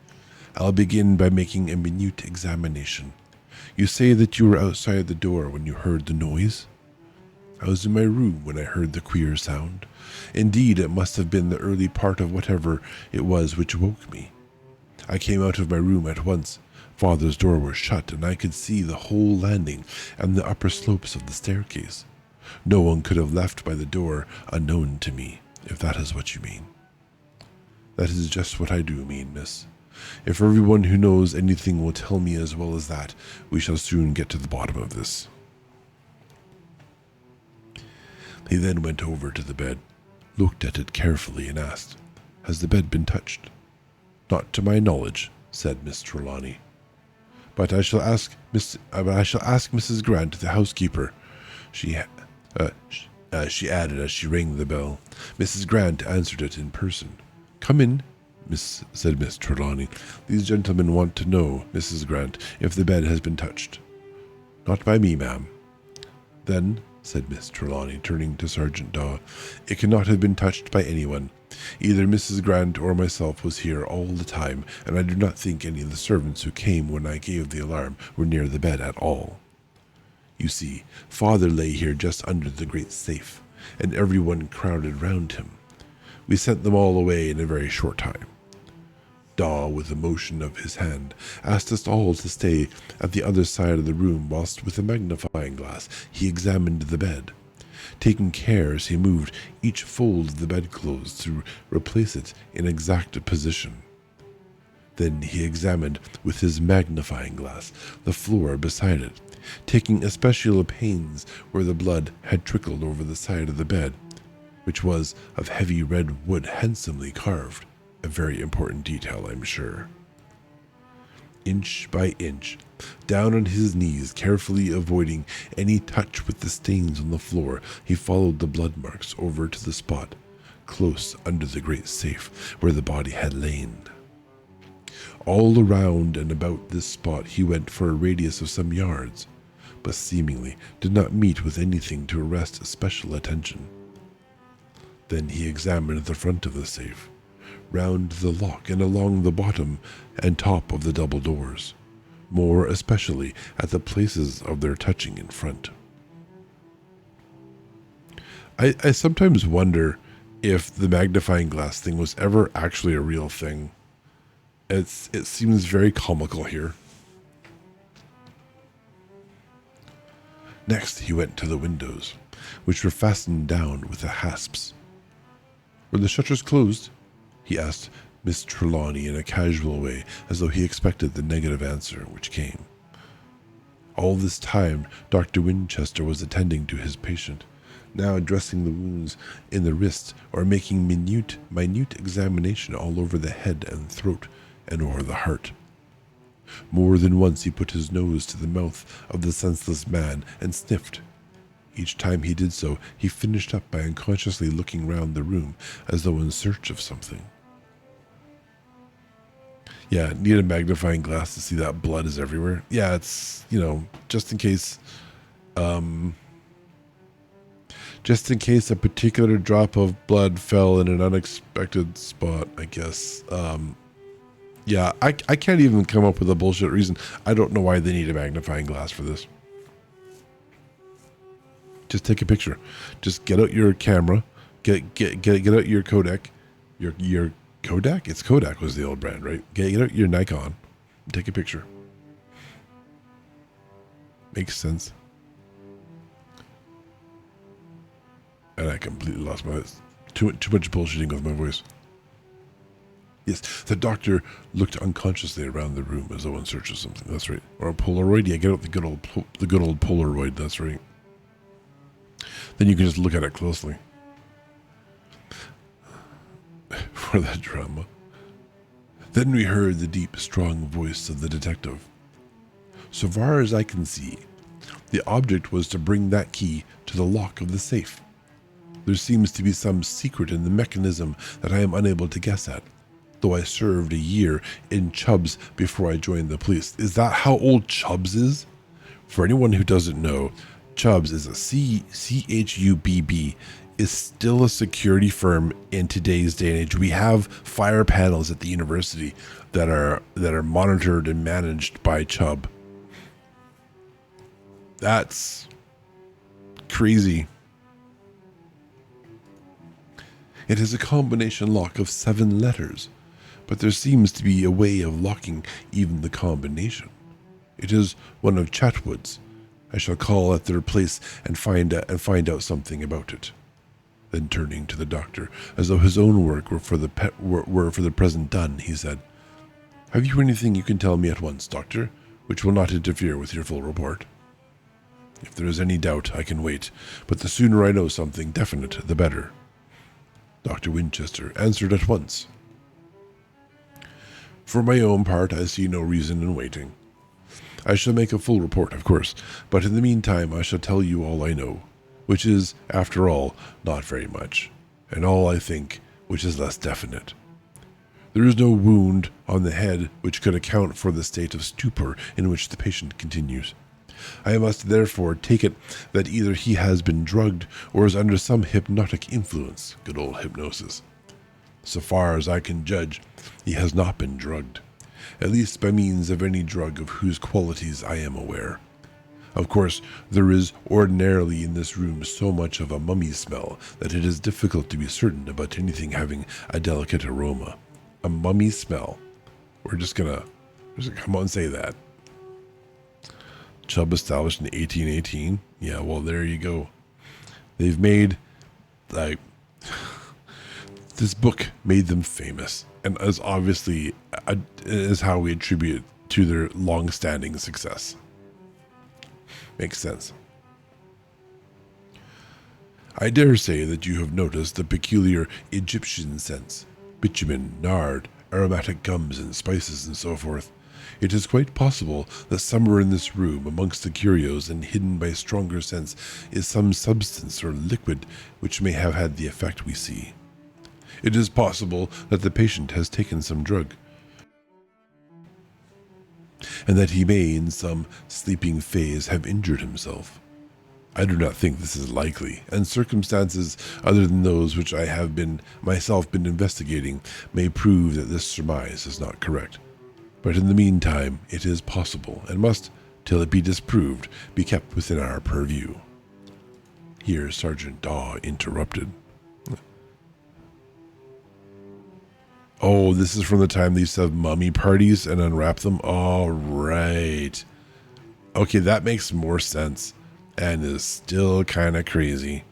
I'll begin by making a minute examination. You say that you were outside the door when you heard the noise? I was in my room when I heard the queer sound. Indeed, it must have been the early part of whatever it was which woke me. I came out of my room at once. Father's door was shut, and I could see the whole landing and the upper slopes of the staircase. No one could have left by the door unknown to me, if that is what you mean. That is just what I do mean, miss. If everyone who knows anything will tell me as well as that, we shall soon get to the bottom of this. He then went over to the bed, looked at it carefully, and asked, Has the bed been touched? Not to my knowledge, said Miss Trelawney. But I shall ask Mrs. Grant, the housekeeper. She added as she rang the bell. Mrs. Grant answered it in person. Come in, said Miss Trelawney. These gentlemen want to know, Mrs. Grant, if the bed has been touched. Not by me, ma'am. Then, said Miss Trelawney, turning to Sergeant Daw, it cannot have been touched by anyone. Either Mrs. Grant or myself was here all the time, and I do not think any of the servants who came when I gave the alarm were near the bed at all. You see, Father lay here just under the great safe, and everyone crowded round him. We sent them all away in a very short time. Daw, with a motion of his hand, asked us all to stay at the other side of the room whilst with a magnifying glass he examined the bed, taking care as he moved each fold of the bedclothes to replace it in exact position. Then he examined with his magnifying glass the floor beside it, taking especial pains where the blood had trickled over the side of the bed, which was of heavy red wood handsomely carved, a very important detail, I'm sure. Inch by inch, down on his knees, carefully avoiding any touch with the stains on the floor, he followed the blood marks over to the spot, close under the great safe, where the body had lain. All around and about this spot he went for a radius of some yards, but seemingly did not meet with anything to arrest special attention. Then he examined the front of the safe, round the lock and along the bottom and top of the double doors, more especially at the places of their touching in front. I sometimes wonder if the magnifying glass thing was ever actually a real thing. It seems very comical here. Next he went to the windows, which were fastened down with the hasps. Were the shutters closed? He asked Miss Trelawney in a casual way, as though he expected the negative answer, which came. All this time Dr. Winchester was attending to his patient, now dressing the wounds in the wrist or making minute examination all over the head and throat and over the heart. More than once he put his nose to the mouth of the senseless man and sniffed. Each time he did so, he finished up by unconsciously looking round the room as though in search of something. Yeah, need a magnifying glass to see that blood is everywhere. Yeah, it's, just in case, Just in case a particular drop of blood fell in an unexpected spot, I guess. Yeah, I can't even come up with a bullshit reason. I don't know why they need a magnifying glass for this. Just take a picture. Just get out your camera. Get out your Kodak. Your Kodak? It's Kodak was the old brand, right? Get out your Nikon. And take a picture. Makes sense. And I completely lost my voice. Too much bullshitting with my voice. Yes, the doctor looked unconsciously around the room as though in search of something. That's right. Or a Polaroid. Yeah, get out the good old Polaroid. That's right. Then you can just look at it closely. For that drama. Then we heard the deep, strong voice of the detective. So far as I can see, the object was to bring that key to the lock of the safe. There seems to be some secret in the mechanism that I am unable to guess at, though I served a year in Chubbs before I joined the police. Is that how old Chubbs is? For anyone who doesn't know, Chubbs is a CHUBB, is still a security firm in today's day and age. We have fire panels at the university that are monitored and managed by Chubb. That's crazy. It is a combination lock of 7 letters, but there seems to be a way of locking even the combination. It is one of Chatwood's. I shall call at their place and find out something about it. Then turning to the doctor, as though his own work were for the present done, he said, "Have you anything you can tell me at once, doctor, which will not interfere with your full report? If there is any doubt, I can wait, but the sooner I know something definite, the better." Dr. Winchester answered at once. "For my own part, I see no reason in waiting. I shall make a full report, of course, but in the meantime I shall tell you all I know, which is, after all, not very much, and all I think, which is less definite. There is no wound on the head which could account for the state of stupor in which the patient continues. I must therefore take it that either he has been drugged or is under some hypnotic influence, good old hypnosis. So far as I can judge, he has not been drugged, at least by means of any drug of whose qualities I am aware. Of course, there is ordinarily in this room so much of a mummy smell that it is difficult to be certain about anything having a delicate aroma. A mummy smell. We're just gonna come on and say that. Chubb established in 1818. Yeah, well, there you go. They've made, like, this book made them famous, and as obviously is how we attribute to their long-standing success. Makes sense. I dare say that you have noticed the peculiar Egyptian scents, bitumen, nard, aromatic gums and spices and so forth. It is quite possible that somewhere in this room, amongst the curios and hidden by stronger scents, is some substance or liquid which may have had the effect we see. It is possible that the patient has taken some drug, and that he may, in some sleeping phase, have injured himself. I do not think this is likely, and circumstances other than those which I have myself been investigating may prove that this surmise is not correct. But in the meantime, it is possible, and must, till it be disproved, be kept within our purview." Here Sergeant Daw interrupted. "Oh, this is from the time they used to have mummy parties and unwrap them? All right. Okay, that makes more sense, and is still kind of crazy.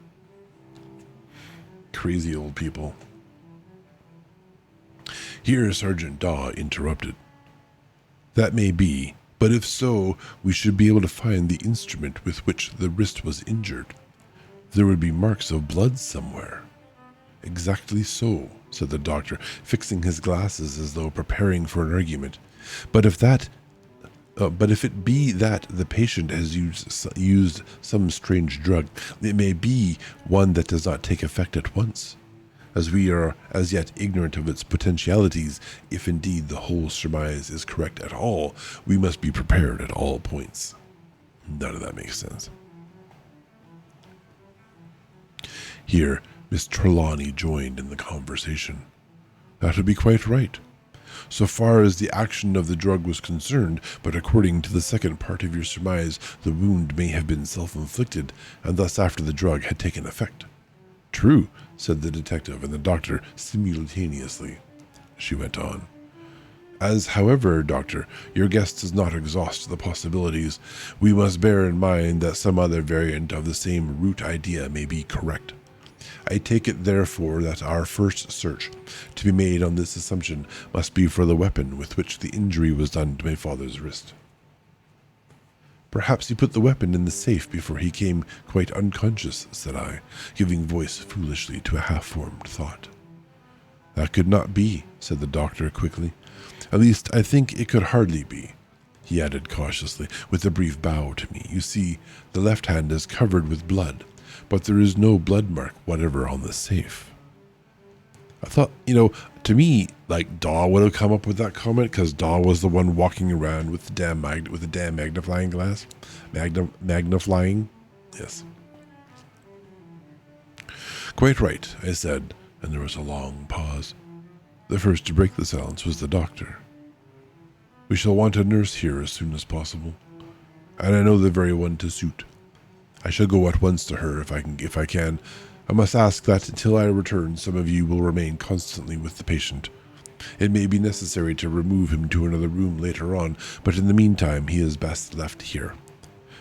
Crazy old people." Here Sergeant Daw interrupted. "That may be, but if so, we should be able to find the instrument with which the wrist was injured. There would be marks of blood somewhere." "Exactly so," said the doctor, fixing his glasses as though preparing for an argument. But if it be that the patient has used some strange drug, it may be one that does not take effect at once. As we are as yet ignorant of its potentialities, if indeed the whole surmise is correct at all, we must be prepared at all points." None of that makes sense. Here, Miss Trelawney joined in the conversation. That would be quite right. So far as the action of the drug was concerned, but according to the second part of your surmise, the wound may have been self-inflicted, and thus after the drug had taken effect. True, said the detective and the doctor simultaneously. She went on. As, however, Doctor, your guest does not exhaust the possibilities, we must bear in mind that some other variant of the same root idea may be correct. I take it, therefore, that our first search to be made on this assumption must be for the weapon with which the injury was done to my father's wrist. Perhaps he put the weapon in the safe before he came quite unconscious, said I, giving voice foolishly to a half-formed thought. That could not be, said the doctor quickly. At least, I think it could hardly be, he added cautiously, with a brief bow to me. You see, the left hand is covered with blood, but there is no blood mark whatever on the safe. I thought, to me, like Daw would have come up with that comment, because Daw was the one walking around with the damn magnifying glass. Magnifying? Yes. Quite right, I said, and there was a long pause. The first to break the silence was the doctor. We shall want a nurse here as soon as possible, and I know the very one to suit. I shall go at once to her if I can. I must ask that until I return, some of you will remain constantly with the patient. It may be necessary to remove him to another room later on, but in the meantime he is best left here.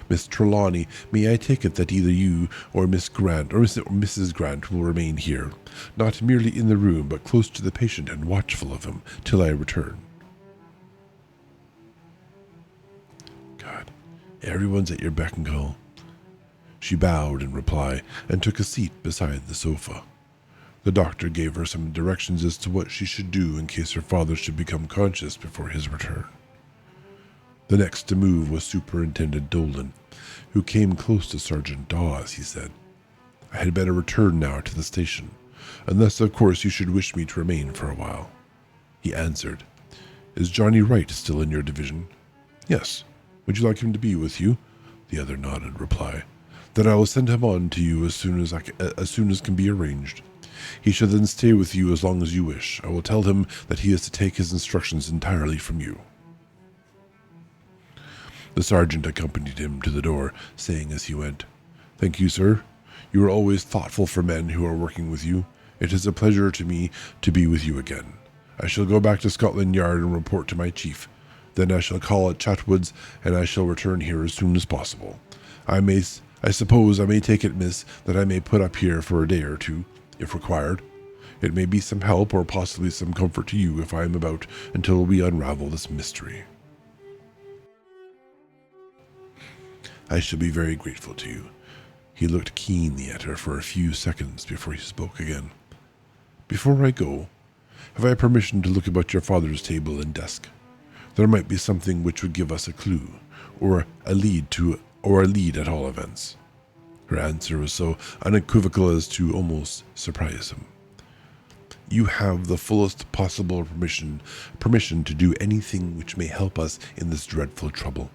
Miss Trelawney, may I take it that either you or Miss Grant or Mrs. Grant will remain here, not merely in the room, but close to the patient and watchful of him till I return? God, everyone's at your beck and call. She bowed in reply and took a seat beside the sofa. The doctor gave her some directions as to what she should do in case her father should become conscious before his return. The next to move was Superintendent Dolan, who came close to Sergeant Dawes. He said, I had better return now to the station, unless of course you should wish me to remain for a while. He answered, Is Johnny Wright still in your division? Yes. Would you like him to be with you? The other nodded reply. Then I will send him on to you as soon as can be arranged. He shall then stay with you as long as you wish. I will tell him that he is to take his instructions entirely from you. The sergeant accompanied him to the door, saying as he went, Thank you, sir. You are always thoughtful for men who are working with you. It is a pleasure to me to be with you again. I shall go back to Scotland Yard and report to my chief. Then I shall call at Chatwood's, and I shall return here as soon as possible. I suppose I may take it, miss, that I may put up here for a day or two, if required. It may be some help or possibly some comfort to you if I am about until we unravel this mystery. I shall be very grateful to you. He looked keenly at her for a few seconds before he spoke again. Before I go, have I permission to look about your father's table and desk? There might be something which would give us a clue, or a lead at all events. Her answer was so unequivocal as to almost surprise him. You have the fullest possible permission to do anything which may help us in this dreadful trouble,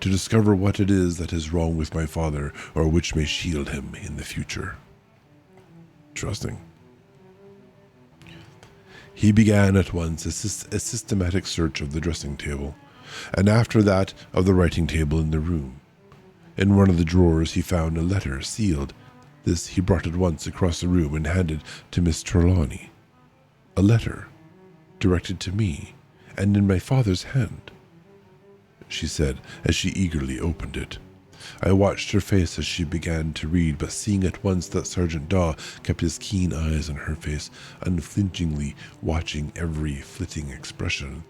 to discover what it is that is wrong with my father, or which may shield him in the future. Trusting. He began at once a systematic search of the dressing table, and after that of the writing table in the room. In one of the drawers he found a letter sealed. This he brought at once across the room and handed to Miss Trelawney. A letter, directed to me, and in my father's hand, she said as she eagerly opened it. I watched her face as she began to read, but seeing at once that Sergeant Daw kept his keen eyes on her face, unflinchingly watching every flitting expression,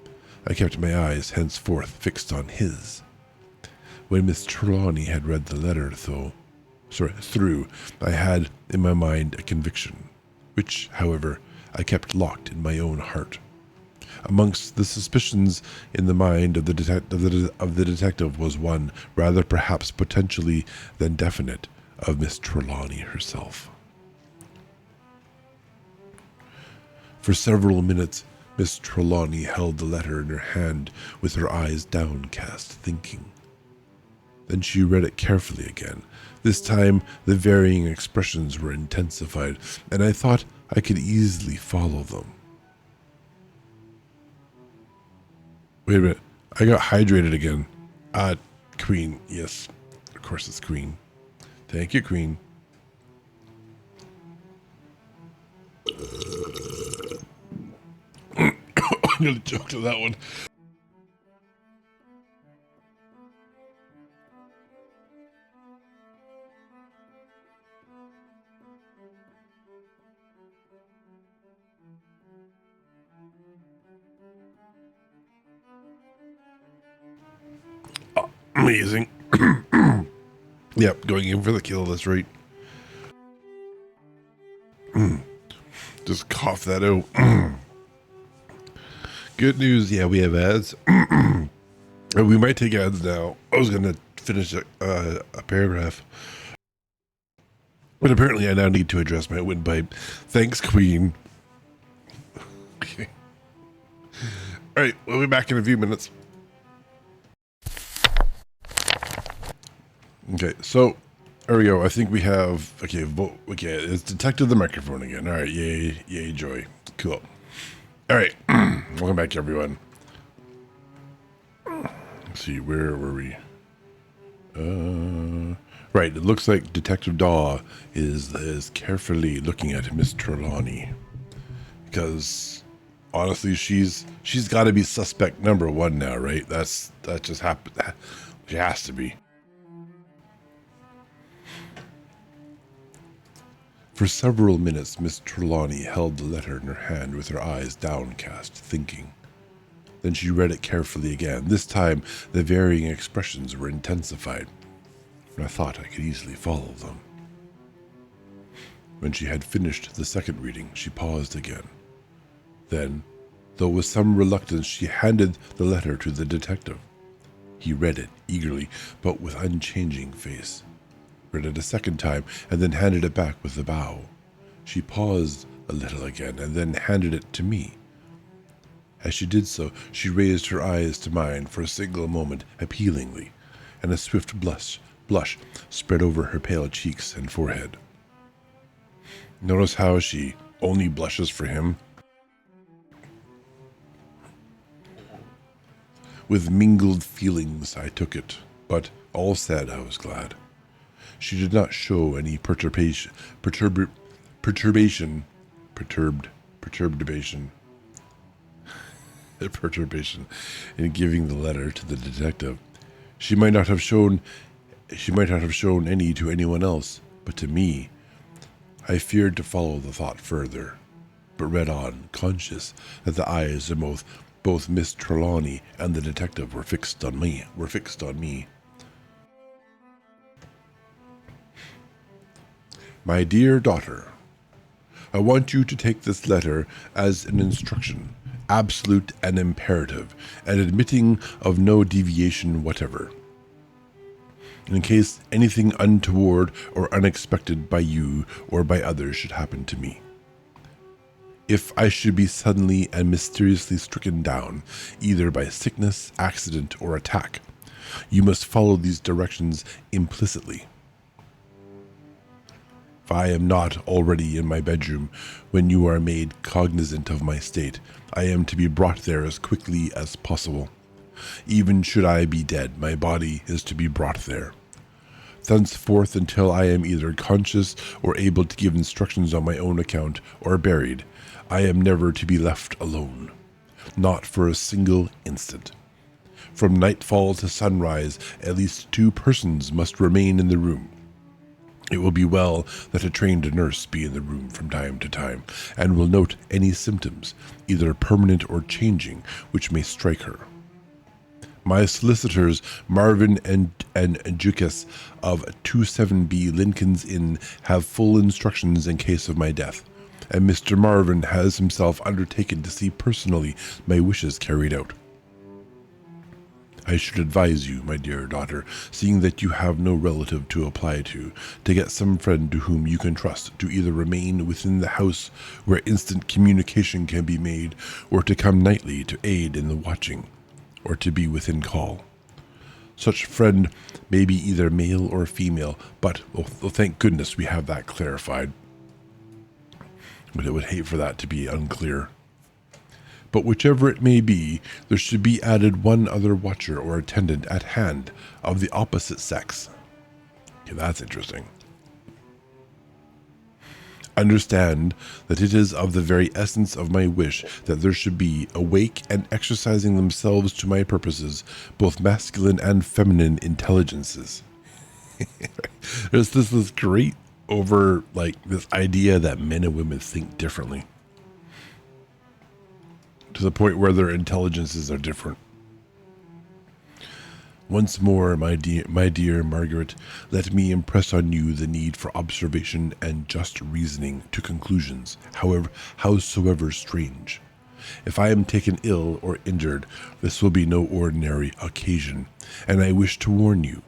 I kept my eyes henceforth fixed on his. When Miss Trelawney had read the letter through, I had in my mind a conviction, which, however, I kept locked in my own heart. Amongst the suspicions in the mind of the detective was one, rather perhaps potentially than definite, of Miss Trelawney herself. For several minutes, Miss Trelawney held the letter in her hand with her eyes downcast, thinking. Then she read it carefully again. This time, the varying expressions were intensified, and I thought I could easily follow them. Wait a minute. I got hydrated again. Queen. Yes. Of course it's Queen. Thank you, Queen. I'm gonna joke to that one. Amazing. Yep, going in for the kill, that's right. Just cough that out. Good news, yeah, we have ads. We might take ads now. I was going to finish a paragraph. But apparently I now need to address my windpipe. Thanks, Queen. Okay. All right, we'll be back in a few minutes. Okay, so there we go. I think we have, okay, it's detected the microphone again. All right, yay, joy. Cool. All right, welcome back, everyone. Let's see, where were we? Right, it looks like Detective Daw is carefully looking at Miss Trelawney, because honestly, she's got to be suspect number one now, right? That just happened. She has to be. For several minutes, Miss Trelawney held the letter in her hand with her eyes downcast, thinking. Then she read it carefully again. This time, the varying expressions were intensified, and I thought I could easily follow them. When she had finished the second reading, she paused again. Then, though with some reluctance, she handed the letter to the detective. He read it eagerly, but with unchanging face. Read it a second time, and then handed it back with a bow. She paused a little again, and then handed it to me. As she did so, she raised her eyes to mine for a single moment appealingly, and a swift blush spread over her pale cheeks and forehead. Notice how she only blushes for him? With mingled feelings I took it, but all said I was glad. She did not show any perturbation in giving the letter to the detective. She might not have shown any to anyone else, but to me. I feared to follow the thought further, but read on, conscious that the eyes of both Miss Trelawney and the detective were fixed on me. My dear daughter, I want you to take this letter as an instruction, absolute and imperative, and admitting of no deviation whatever. In case anything untoward or unexpected by you or by others should happen to me. If I should be suddenly and mysteriously stricken down, either by sickness, accident, or attack, you must follow these directions implicitly. If I am not already in my bedroom when you are made cognizant of my state, I am to be brought there as quickly as possible. Even should I be dead, my body is to be brought there. Thenceforth, until I am either conscious or able to give instructions on my own account or buried, I am never to be left alone, not for a single instant. From nightfall to sunrise, at least 2 persons must remain in the room. It will be well that a trained nurse be in the room from time to time, and will note any symptoms, either permanent or changing, which may strike her. My solicitors, Marvin and Jukas of 27B Lincoln's Inn, have full instructions in case of my death, and Mr. Marvin has himself undertaken to see personally my wishes carried out. I should advise you, my dear daughter, seeing that you have no relative to apply to get some friend to whom you can trust to either remain within the house where instant communication can be made, or to come nightly to aid in the watching, or to be within call. Such friend may be either male or female, but thank goodness we have that clarified. But I would hate for that to be unclear. But whichever it may be, there should be added one other watcher or attendant at hand of the opposite sex. Okay, that's interesting. Understand that it is of the very essence of my wish that there should be, awake and exercising themselves to my purposes, both masculine and feminine intelligences. There's this great over, like, this idea that men and women think differently, to the point where their intelligences are different. Once more, my dear Margaret, let me impress on you the need for observation and just reasoning to conclusions, howsoever strange. If I am taken ill or injured, this will be no ordinary occasion, and I wish to warn you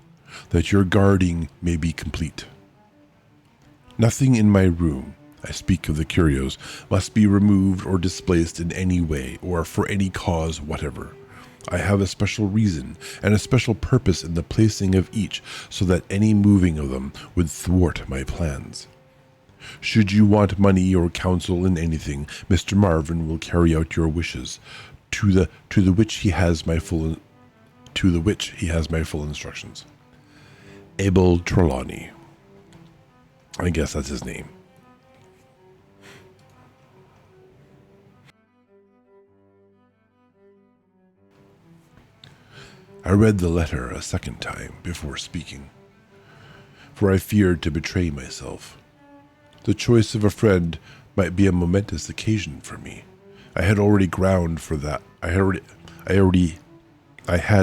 that your guarding may be complete. Nothing in my room, I speak of the curios, must be removed or displaced in any way or for any cause whatever. I have a special reason and a special purpose in the placing of each, so that any moving of them would thwart my plans. Should you want money or counsel in anything, Mr. Marvin will carry out your wishes, to the which he has my full instructions. Abel Trelawney. I guess that's his name. I read the letter a second time before speaking, for I feared to betray myself. The choice of a friend might be a momentous occasion for me. I had already ground for that. I had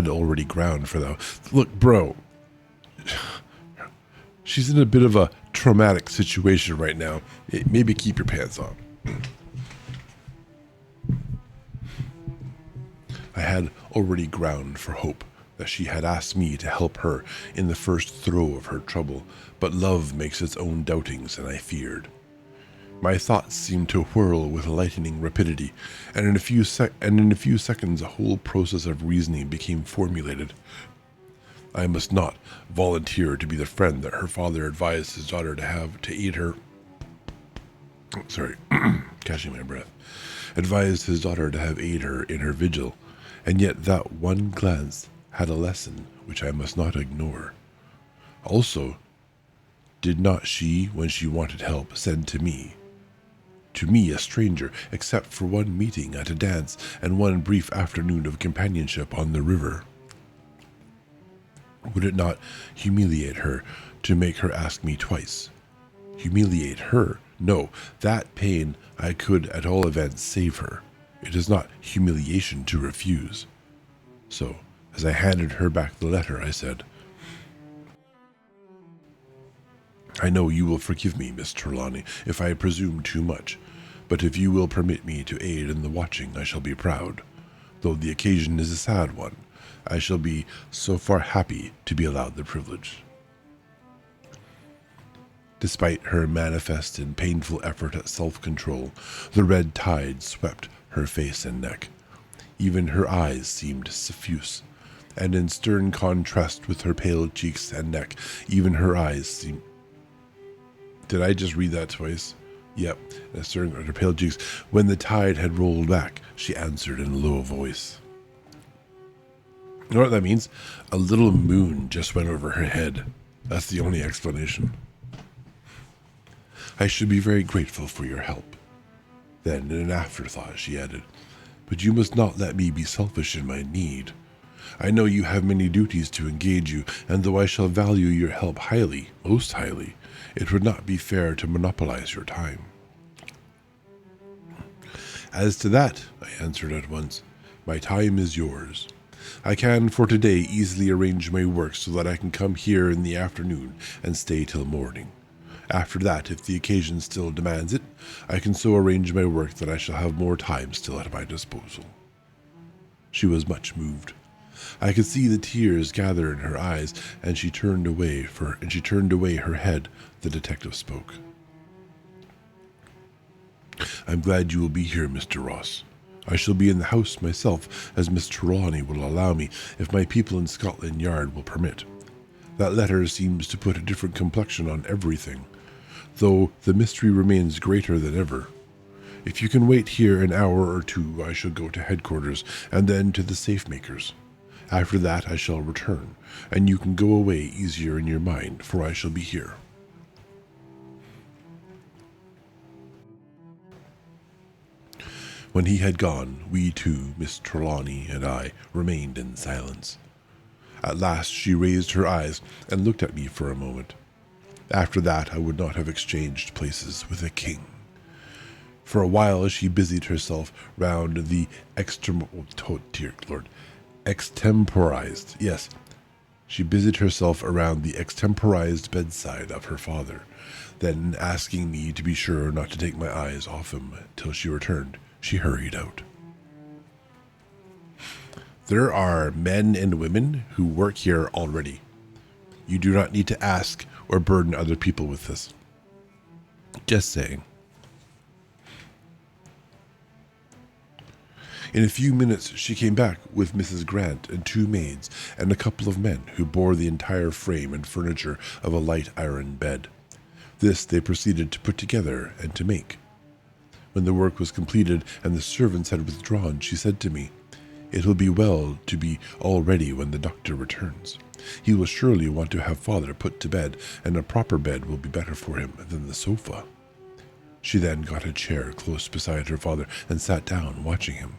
already ground for that. Look, bro, she's in a bit of a traumatic situation right now. Maybe keep your pants on. I had already ground for hope that she had asked me to help her in the first throe of her trouble, but love makes its own doubtings, and I feared. My thoughts seemed to whirl with lightning rapidity, and in a few seconds a whole process of reasoning became formulated. I must not volunteer to be the friend that her father advised his daughter to have to aid her. Catching my breath. Advised his daughter to have aid her in her vigil, and yet that one glance had a lesson which I must not ignore. Also, did not she, when she wanted help, send to me, a stranger, except for one meeting at a dance and one brief afternoon of companionship on the river? Would it not humiliate her to make her ask me twice? Humiliate her? No, that pain I could at all events save her. It is not humiliation to refuse. So, as I handed her back the letter, I said, I know you will forgive me, Miss Trelawney, if I presume too much, but if you will permit me to aid in the watching, I shall be proud. Though the occasion is a sad one, I shall be so far happy to be allowed the privilege. Despite her manifest and painful effort at self-control, the red tide swept her face and neck. Even her eyes seemed suffuse, and in stern contrast with her pale cheeks and neck, even her eyes seemed... Did I just read that twice? Yep, stern her pale cheeks. When the tide had rolled back, she answered in a low voice. You know what that means? A little moon just went over her head. That's the only explanation. I should be very grateful for your help. Then, in an afterthought, she added, but you must not let me be selfish in my need. I know you have many duties to engage you, and though I shall value your help highly, most highly, it would not be fair to monopolize your time. As to that, I answered at once, my time is yours. I can for today easily arrange my work so that I can come here in the afternoon and stay till morning. After that, if the occasion still demands it, I can so arrange my work that I shall have more time still at my disposal. She was much moved. I could see the tears gather in her eyes, and she turned away her head. The detective spoke. I'm glad you will be here, Mr. Ross. I shall be in the house myself, as Miss Trelawney will allow me, if my people in Scotland Yard will permit. That letter seems to put a different complexion on everything, though the mystery remains greater than ever. If you can wait here an hour or two, I shall go to headquarters, and then to the safe-makers. After that I shall return, and you can go away easier in your mind, for I shall be here. When he had gone, we two, Miss Trelawney and I, remained in silence. At last she raised her eyes and looked at me for a moment. After that I would not have exchanged places with a king. For a while she busied herself round the extemporized, yes, she busied herself around the extemporized bedside of her father, then asking me to be sure not to take my eyes off him till she returned, she hurried out. There are men and women who work here already. You do not need to ask or burden other people with this. Just saying. In a few minutes she came back with Mrs. Grant and 2 maids and a couple of men who bore the entire frame and furniture of a light iron bed. This they proceeded to put together and to make. When the work was completed and the servants had withdrawn, she said to me, "It will be well to be all ready when the doctor returns. He will surely want to have father put to bed, and a proper bed will be better for him than the sofa." She then got a chair close beside her father and sat down watching him.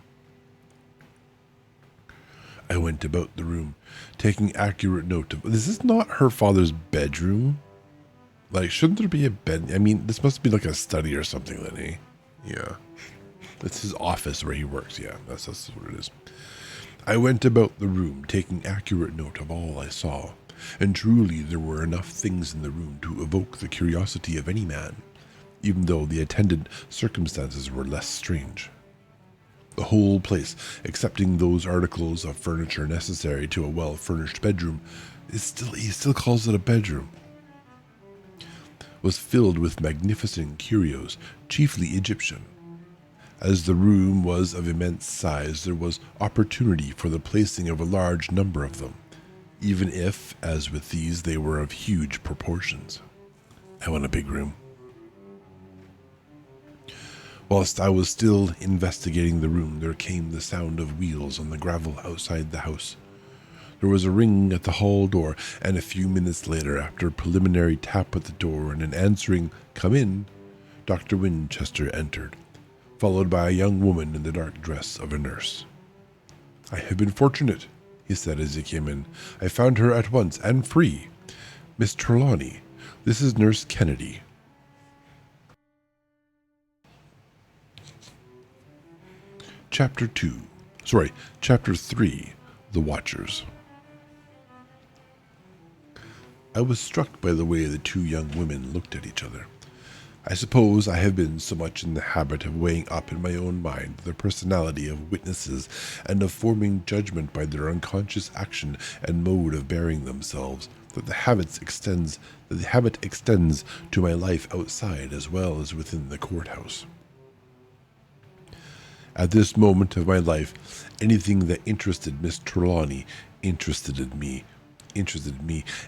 I went about the room, taking accurate note of... This is not her father's bedroom. Like, shouldn't there be a bed? I mean, this must be like a study or something then, eh? Yeah. It's his office where he works. Yeah, that's what it is. I went about the room, taking accurate note of all I saw, and truly there were enough things in the room to evoke the curiosity of any man, even though the attendant circumstances were less strange. The whole place, excepting those articles of furniture necessary to a well-furnished bedroom, he still calls it a bedroom, was filled with magnificent curios, chiefly Egyptian. As the room was of immense size, there was opportunity for the placing of a large number of them, even if, as with these, they were of huge proportions. I want a big room. Whilst I was still investigating the room, there came the sound of wheels on the gravel outside the house. There was a ring at the hall door, and a few minutes later, after a preliminary tap at the door and an answering "Come in," Dr. Winchester entered, followed by a young woman in the dark dress of a nurse. "I have been fortunate," he said as he came in. "I found her at once, and free. Miss Trelawney, this is Nurse Kennedy." Chapter 3, The Watchers. I was struck by the way the 2 young women looked at each other. I suppose I have been so much in the habit of weighing up in my own mind the personality of witnesses and of forming judgment by their unconscious action and mode of bearing themselves, that the habit extends to my life outside as well as within the courthouse. At this moment of my life, anything that interested Miss Trelawney interested me,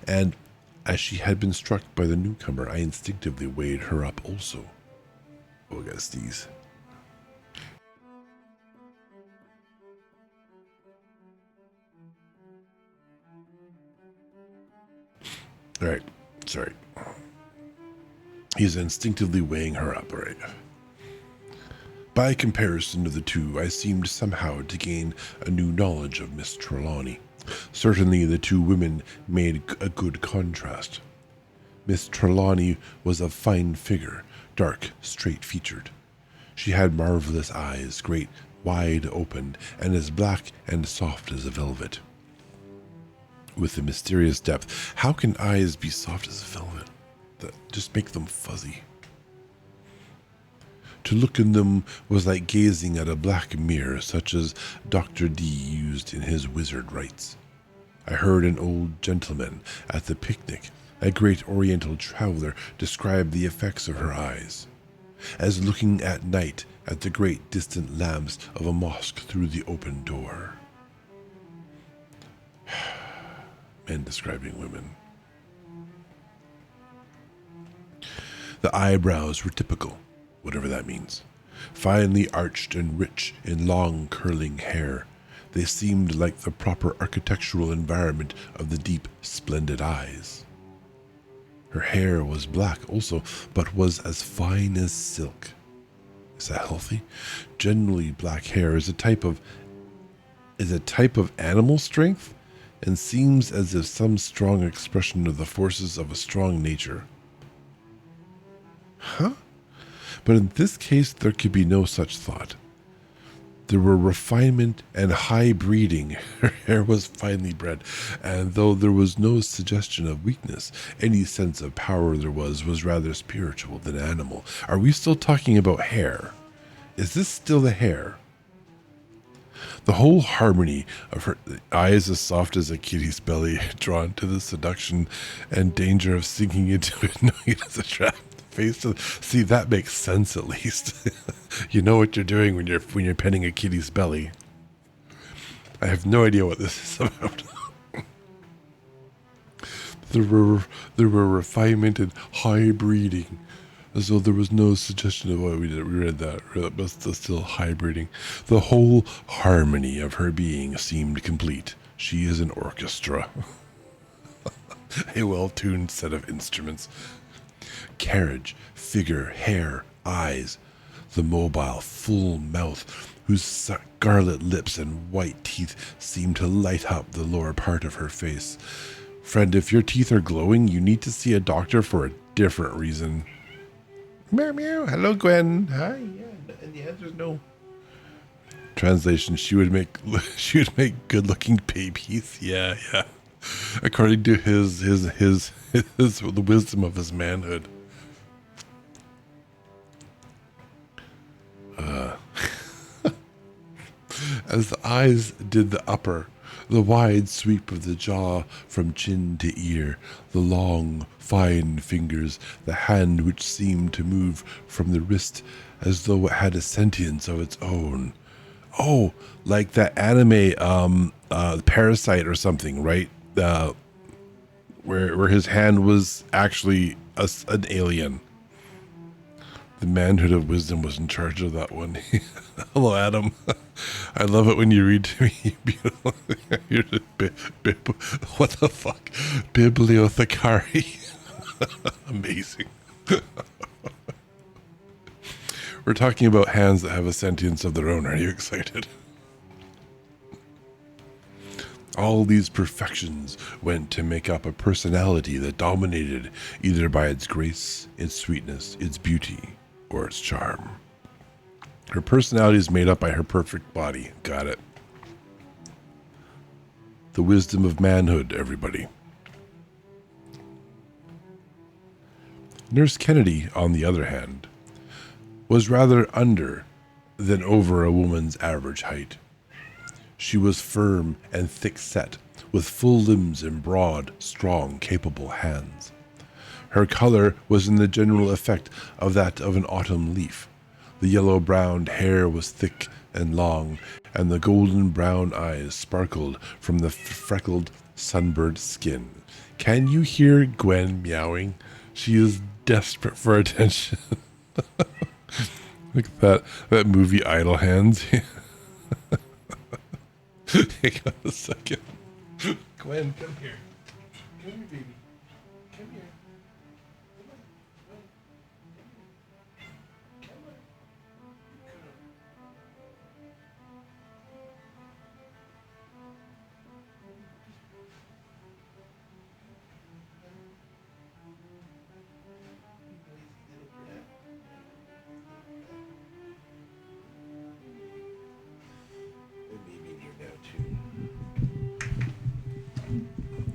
and as she had been struck by the newcomer, I instinctively weighed her up also. Oh, I gotta sneeze. Alright, sorry. He's instinctively weighing her up, right? By comparison to the 2, I seemed somehow to gain a new knowledge of Miss Trelawney. Certainly the 2 women made a good contrast. Miss Trelawney was of fine figure, dark, straight-featured. She had marvelous eyes, great, wide open, and as black and soft as velvet. With a mysterious depth. How can eyes be soft as velvet? Just make them fuzzy. To look in them was like gazing at a black mirror such as Dr. D used in his wizard rites. I heard an old gentleman at the picnic, a great oriental traveler, describe the effects of her eyes. as looking at night at the great distant lamps of a mosque through the open door. Men describing women. The eyebrows were typical, whatever that means, finely arched and rich in long curling hair. They seemed like the proper architectural environment of the deep, splendid eyes. Her hair was black also, but was as fine as silk. Is that healthy? Generally, black hair is a type of animal strength, and seems as if some strong expression of the forces of a strong nature. Huh? But in this case, there could be no such thought. There were refinement and high breeding. Her hair was finely bred, and though there was no suggestion of weakness, any sense of power there was rather spiritual than animal. Are we still talking about hair? Is this still the hair? The whole harmony of her eyes as soft as a kitty's belly, drawn to the seduction and danger of sinking into it, knowing it is a trap. See, that makes sense at least. You know what you're doing when you're petting a kitty's belly. I have no idea what this is about. There were refinement and high breeding, as though there was no suggestion of what we did. We read that, but still high breeding. The whole harmony of her being seemed complete. She is an orchestra, a well-tuned set of instruments. Carriage, figure, hair, eyes, the mobile, full mouth, whose scarlet lips and white teeth seemed to light up the lower part of her face. Friend, if your teeth are glowing, you need to see a doctor for a different reason. Meow meow. Hello, Gwen. Hi. Yeah, and the answer is no. Translation: She would make good-looking babies. Yeah. According to the wisdom of his manhood. As the eyes did the upper, the wide sweep of the jaw from chin to ear, the long, fine fingers, the hand which seemed to move from the wrist as though it had a sentience of its own. Oh, like that anime, Parasite or something, right? Where his hand was actually an alien. The manhood of wisdom was in charge of that one. Hello, Adam. I love it when you read to me. Beautiful. You're what the fuck? Bibliothecary. Amazing. We're talking about hands that have a sentience of their own. Are you excited? All these perfections went to make up a personality that dominated either by its grace, its sweetness, its beauty, or its charm. Her personality is made up by her perfect body. Got it. The wisdom of manhood, everybody. Nurse Kennedy, on the other hand, was rather under than over a woman's average height. She was firm and thick-set, with full limbs and broad, strong, capable hands. Her color was in the general effect of that of an autumn leaf. The yellow-brown hair was thick and long, and the golden-brown eyes sparkled from the freckled, sunburned skin. Can you hear Gwen meowing? She is desperate for attention. Look at that movie Idle Hands. Hang on a second. Gwen, come here. Come here, baby. Come here.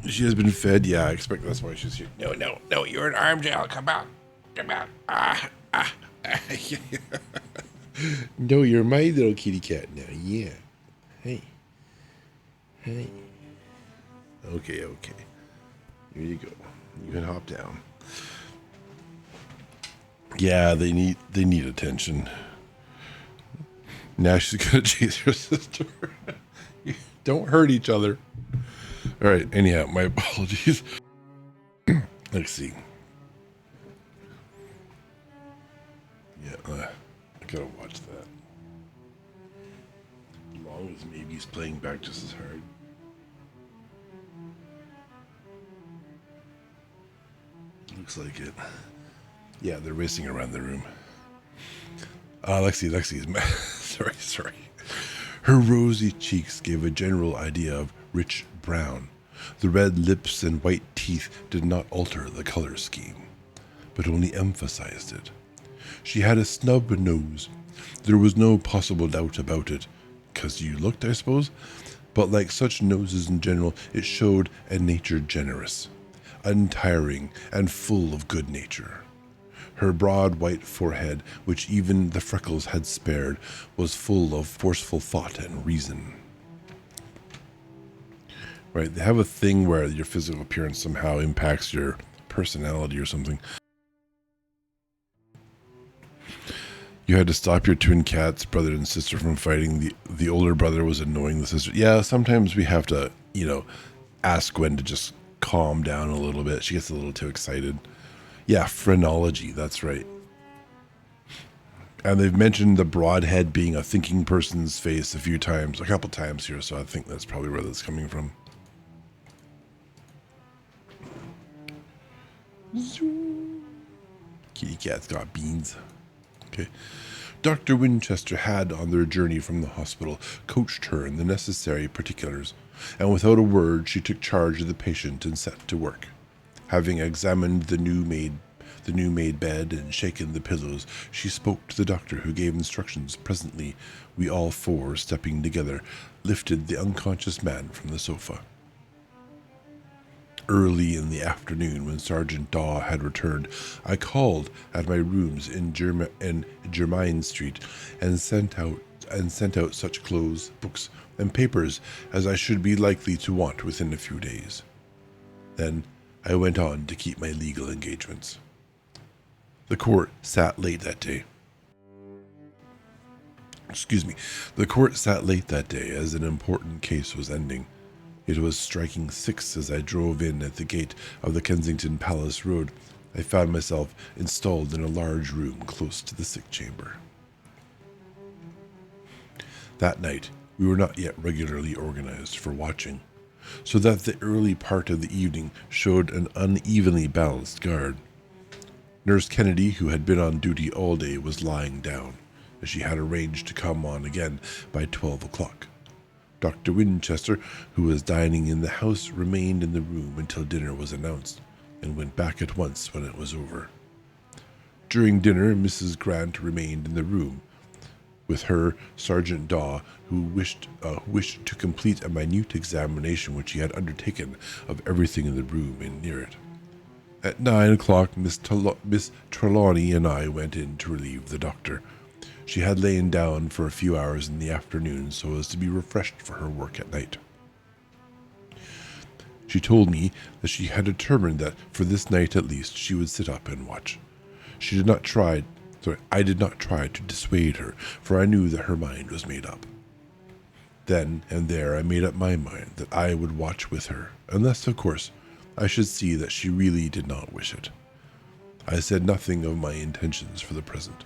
She has been fed. Yeah, I expect that's why she's here. No, you're an arm gel. Come out. No, you're my little kitty cat now. Yeah. Hey. Okay. Here you go. You can hop down. Yeah, they need attention. Now she's gonna chase her sister. Don't hurt each other. All right. Anyhow, my apologies. Let's see. Yeah, I gotta watch that. As long as maybe he's playing back just as hard. Looks like it. Yeah, they're racing around the room. Lexi's sorry. Her rosy cheeks gave a general idea of rich brown. The red lips and white teeth did not alter the color scheme, but only emphasized it. She had a snub nose. There was no possible doubt about it, 'cause you looked, I suppose. But like such noses in general, it showed a nature generous, untiring, and full of good nature. Her broad white forehead, which even the freckles had spared, was full of forceful thought and reason. Right, they have a thing where your physical appearance somehow impacts your personality or something. You had to stop your twin cats, brother and sister, from fighting. The older brother was annoying the sister. Yeah, sometimes we have to, ask Gwen to just calm down a little bit. She gets a little too excited. Yeah, phrenology, that's right. And they've mentioned the broad head being a thinking person's face a couple times here, so I think that's probably where that's coming from. Kitty cat's got beans. Okay. Dr. Winchester had, on their journey from the hospital, coached her in the necessary particulars, and without a word she took charge of the patient and set to work. Having examined the new-made bed and shaken the pillows, she spoke to the doctor, who gave instructions. Presently, we all four, stepping together, lifted the unconscious man from the sofa. Early in the afternoon, when Sergeant Daw had returned, I called at my rooms in Jermyn Street and sent out such clothes, books, and papers as I should be likely to want within a few days. Then I went on to keep my legal engagements. The court sat late that day. The court sat late that day as an important case was ending. It was striking 6 as I drove in at the gate of the Kensington Palace Road. I found myself installed in a large room close to the sick chamber. That night, we were not yet regularly organized for watching, so that the early part of the evening showed an unevenly balanced guard. Nurse Kennedy, who had been on duty all day, was lying down, as she had arranged to come on again by 12 o'clock. Dr. Winchester, who was dining in the house, remained in the room until dinner was announced, and went back at once when it was over. During dinner, Mrs. Grant remained in the room. With her, Sergeant Daw, who wished to complete a minute examination which he had undertaken of everything in the room and near it. At 9 o'clock, Miss Trelawney and I went in to relieve the doctor. She had lain down for a few hours in the afternoon so as to be refreshed for her work at night. She told me that she had determined that for this night at least she would sit up and watch. I did not try to dissuade her, for I knew that her mind was made up. Then and there I made up my mind that I would watch with her, unless, of course, I should see that she really did not wish it. I said nothing of my intentions for the present.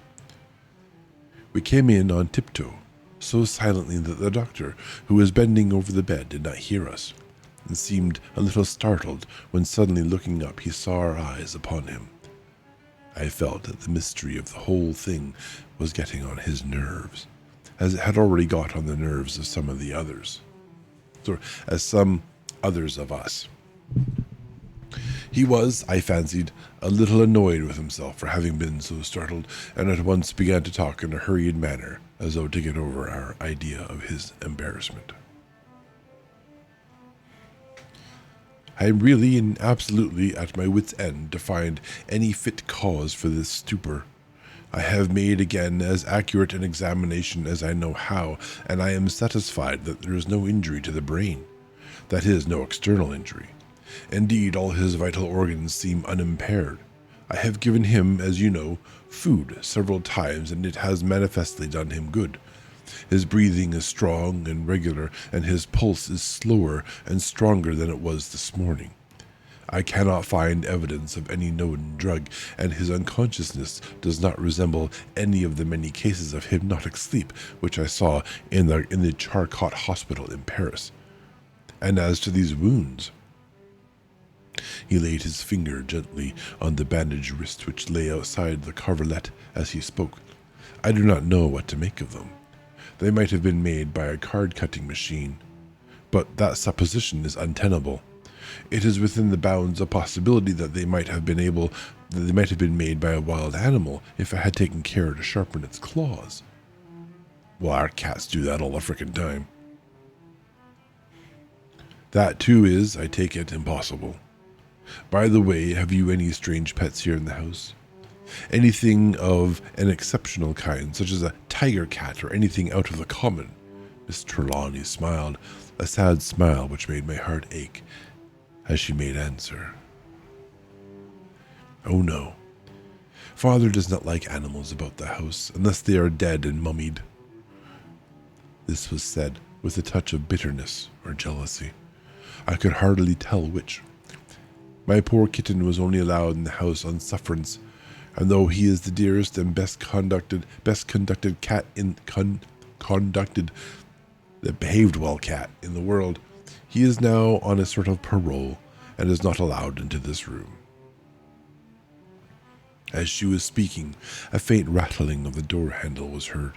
We came in on tiptoe, so silently that the doctor, who was bending over the bed, did not hear us, and seemed a little startled when suddenly looking up he saw our eyes upon him. I felt that the mystery of the whole thing was getting on his nerves, as it had already got on the nerves of some of the others, or as some others of us. He was, I fancied, a little annoyed with himself for having been so startled, and at once began to talk in a hurried manner, as though to get over our idea of his embarrassment. I am really and absolutely at my wit's end to find any fit cause for this stupor. I have made again as accurate an examination as I know how, and I am satisfied that there is no injury to the brain. That is, no external injury. Indeed, all his vital organs seem unimpaired. I have given him, as you know, food several times, and it has manifestly done him good. His breathing is strong and regular, and his pulse is slower and stronger than it was this morning. I cannot find evidence of any known drug, and his unconsciousness does not resemble any of the many cases of hypnotic sleep which I saw in the Charcot Hospital in Paris. And as to these wounds, he laid his finger gently on the bandaged wrist which lay outside the coverlet as he spoke. I do not know what to make of them. They might have been made by a card-cutting machine, but that supposition is untenable. It is within the bounds of possibility that they might have been made by a wild animal if it had taken care to sharpen its claws. Well, our cats do that all the frickin' time. That too is, I take it, impossible. By the way, have you any strange pets here in the house? Anything of an exceptional kind, such as a tiger cat or anything out of the common? Miss Trelawney smiled, a sad smile which made my heart ache, as she made answer. Oh no. Father does not like animals about the house, unless they are dead and mummied. This was said with a touch of bitterness or jealousy. I could hardly tell which. My poor kitten was only allowed in the house on sufferance, and though he is the dearest and best conducted cat the behaved well cat in the world, he is now on a sort of parole and is not allowed into this room. As she was speaking, a faint rattling of the door handle was heard.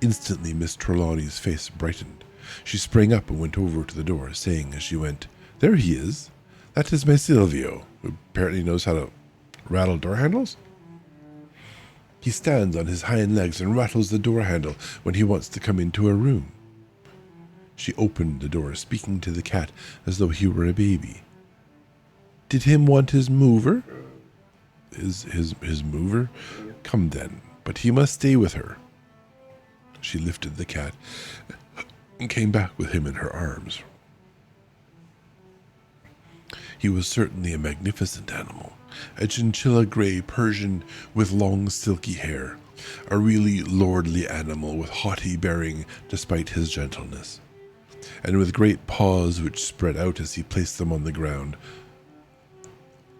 Instantly Miss Trelawney's face brightened. She sprang up and went over to the door, saying as she went, "There he is. That is my Silvio, who apparently knows how to rattle door handles. He stands on his hind legs and rattles the door handle when he wants to come into a room." She opened the door, speaking to the cat as though he were a baby. "Did him want his mover?" His mover? Come then, but he must stay with her." She lifted the cat and came back with him in her arms. He was certainly a magnificent animal, a chinchilla gray Persian with long silky hair, a really lordly animal with haughty bearing despite his gentleness, and with great paws which spread out as he placed them on the ground.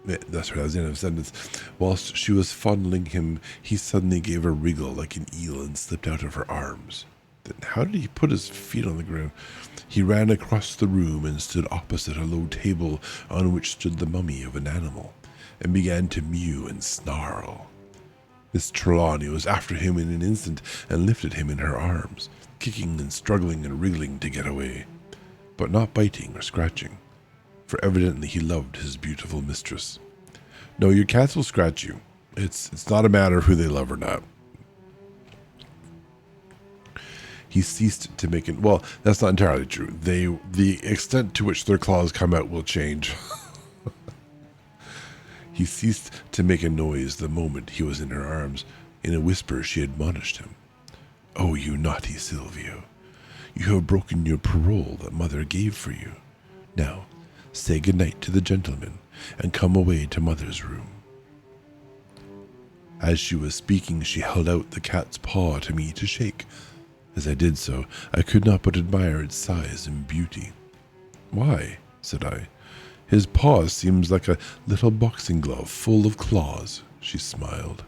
That's right, I was in a sentence. Whilst she was fondling him, he suddenly gave a wriggle like an eel and slipped out of her arms. Then how did he put his feet on the ground? He ran across the room and stood opposite a low table on which stood the mummy of an animal, and began to mew and snarl. Miss Trelawney was after him in an instant and lifted him in her arms, kicking and struggling and wriggling to get away, but not biting or scratching, for evidently he loved his beautiful mistress. No, your cats will scratch you. It's not a matter of who they love or not. He ceased to make it. Well, that's not entirely true. The extent to which their claws come out will change. He ceased to make a noise the moment he was in her arms. In a whisper she admonished him. "Oh, you naughty Silvio. You have broken your parole that mother gave for you. Now, say good night to the gentleman and come away to mother's room." As she was speaking, she held out the cat's paw to me to shake. As I did so, I could not but admire its size and beauty. "Why?" said I. "His paw seems like a little boxing glove full of claws," she smiled.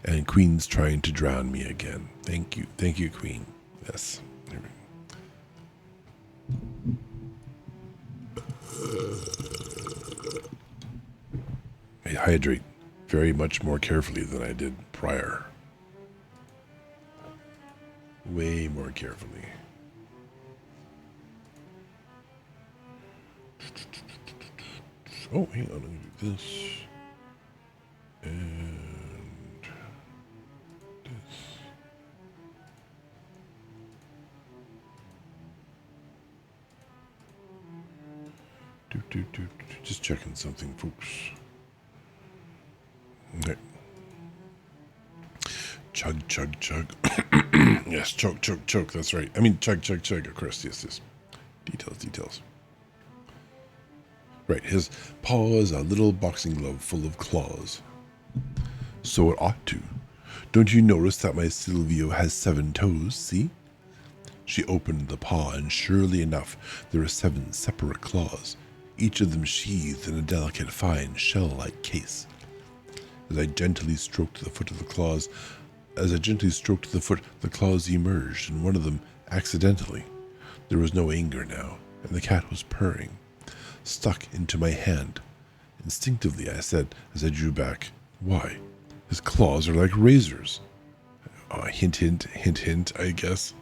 "And Queen's trying to drown me again. Thank you, Queen." Yes. I hydrate very much more carefully than I did prior. Way more carefully. Oh, hang on, let me do this. And this. Just checking something, folks. Okay. Chug, chug, chug. Yes, choke, choke, choke. That's right. I mean, chug, chug, chug. Of course, yes. Details. Right, his paw is a little boxing glove full of claws. So it ought to. Don't you notice that my Silvio has 7 toes, see? She opened the paw, and surely enough, there were 7 separate claws, each of them sheathed in a delicate, fine, shell-like case. As I gently stroked the foot, the claws emerged, and one of them accidentally. There was no anger now, and the cat was purring, stuck into my hand. Instinctively, I said, as I drew back, "Why, his claws are like razors." Hint, hint, hint, hint, I guess.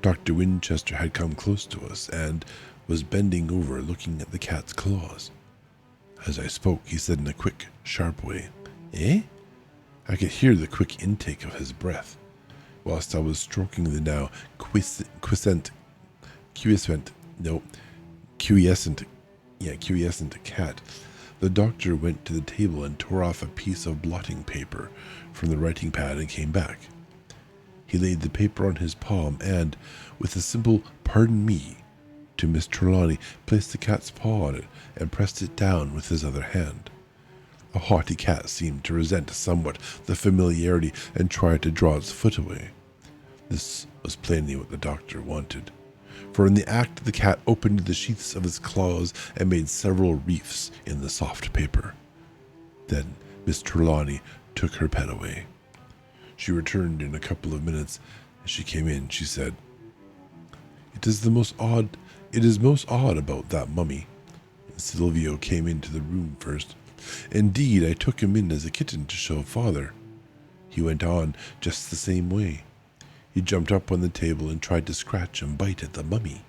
Dr. Winchester had come close to us and was bending over looking at the cat's claws. As I spoke, he said in a quick, sharp way, "Eh?" I could hear the quick intake of his breath. Whilst I was stroking the now quiescent cat, the doctor went to the table and tore off a piece of blotting paper from the writing pad and came back. He laid the paper on his palm and, with a simple "Pardon me" to Miss Trelawney, placed the cat's paw on it and pressed it down with his other hand. A haughty cat seemed to resent somewhat the familiarity and tried to draw its foot away. This was plainly what the doctor wanted, for in the act the cat opened the sheaths of its claws and made several reefs in the soft paper. Then Miss Trelawney took her pet away. She returned in a couple of minutes. As she came in, she said, It is most odd about that mummy." Silvio came into the room first. "Indeed, I took him in as a kitten to show father. He went on just the same way. He jumped up on the table and tried to scratch and bite at the mummy.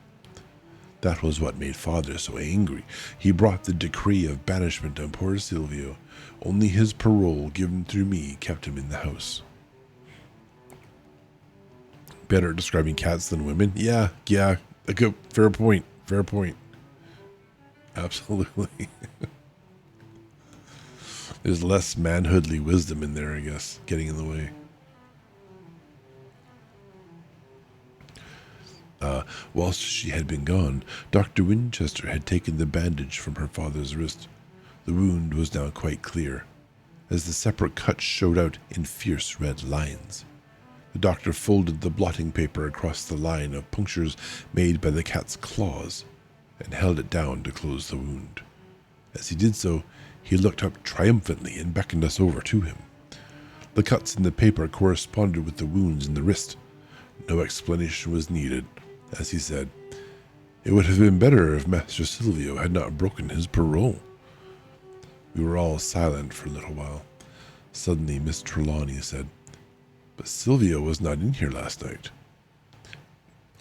That was what made father so angry. He brought the decree of banishment on poor Silvio. Only his parole given through me kept him in the house." Better at describing cats than women? Yeah, a good, fair point. Absolutely. There's less manhoodly wisdom in there, I guess, getting in the way. Whilst she had been gone, Dr. Winchester had taken the bandage from her father's wrist. The wound was now quite clear, as the separate cuts showed out in fierce red lines. The doctor folded the blotting paper across the line of punctures made by the cat's claws and held it down to close the wound. As he did so, he looked up triumphantly and beckoned us over to him. The cuts in the paper corresponded with the wounds in the wrist. No explanation was needed. As he said, "It would have been better if Master Silvio had not broken his parole." We were all silent for a little while. Suddenly Miss Trelawney said, "But Silvio was not in here last night."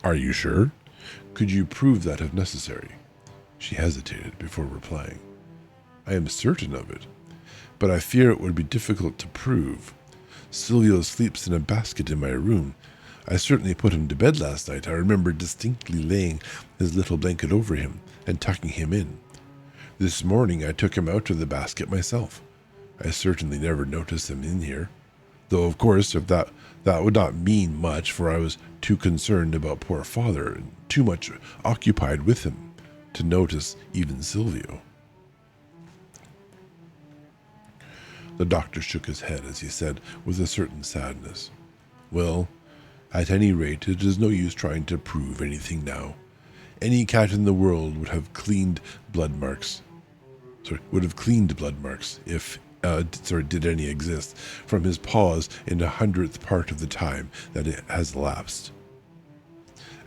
"Are you sure? Could you prove that if necessary?" She hesitated before replying. "I am certain of it, but I fear it would be difficult to prove. Silvio sleeps in a basket in my room. I certainly put him to bed last night. I remember distinctly laying his little blanket over him and tucking him in. This morning I took him out of the basket myself. I certainly never noticed him in here. Though, of course, if that would not mean much, for I was too concerned about poor father and too much occupied with him to notice even Silvio." The doctor shook his head as he said, with a certain sadness, "Well, at any rate, it is no use trying to prove anything now. Any cat in the world would have cleaned blood marks if did any exist, from his paws in 100th part of the time that it has elapsed."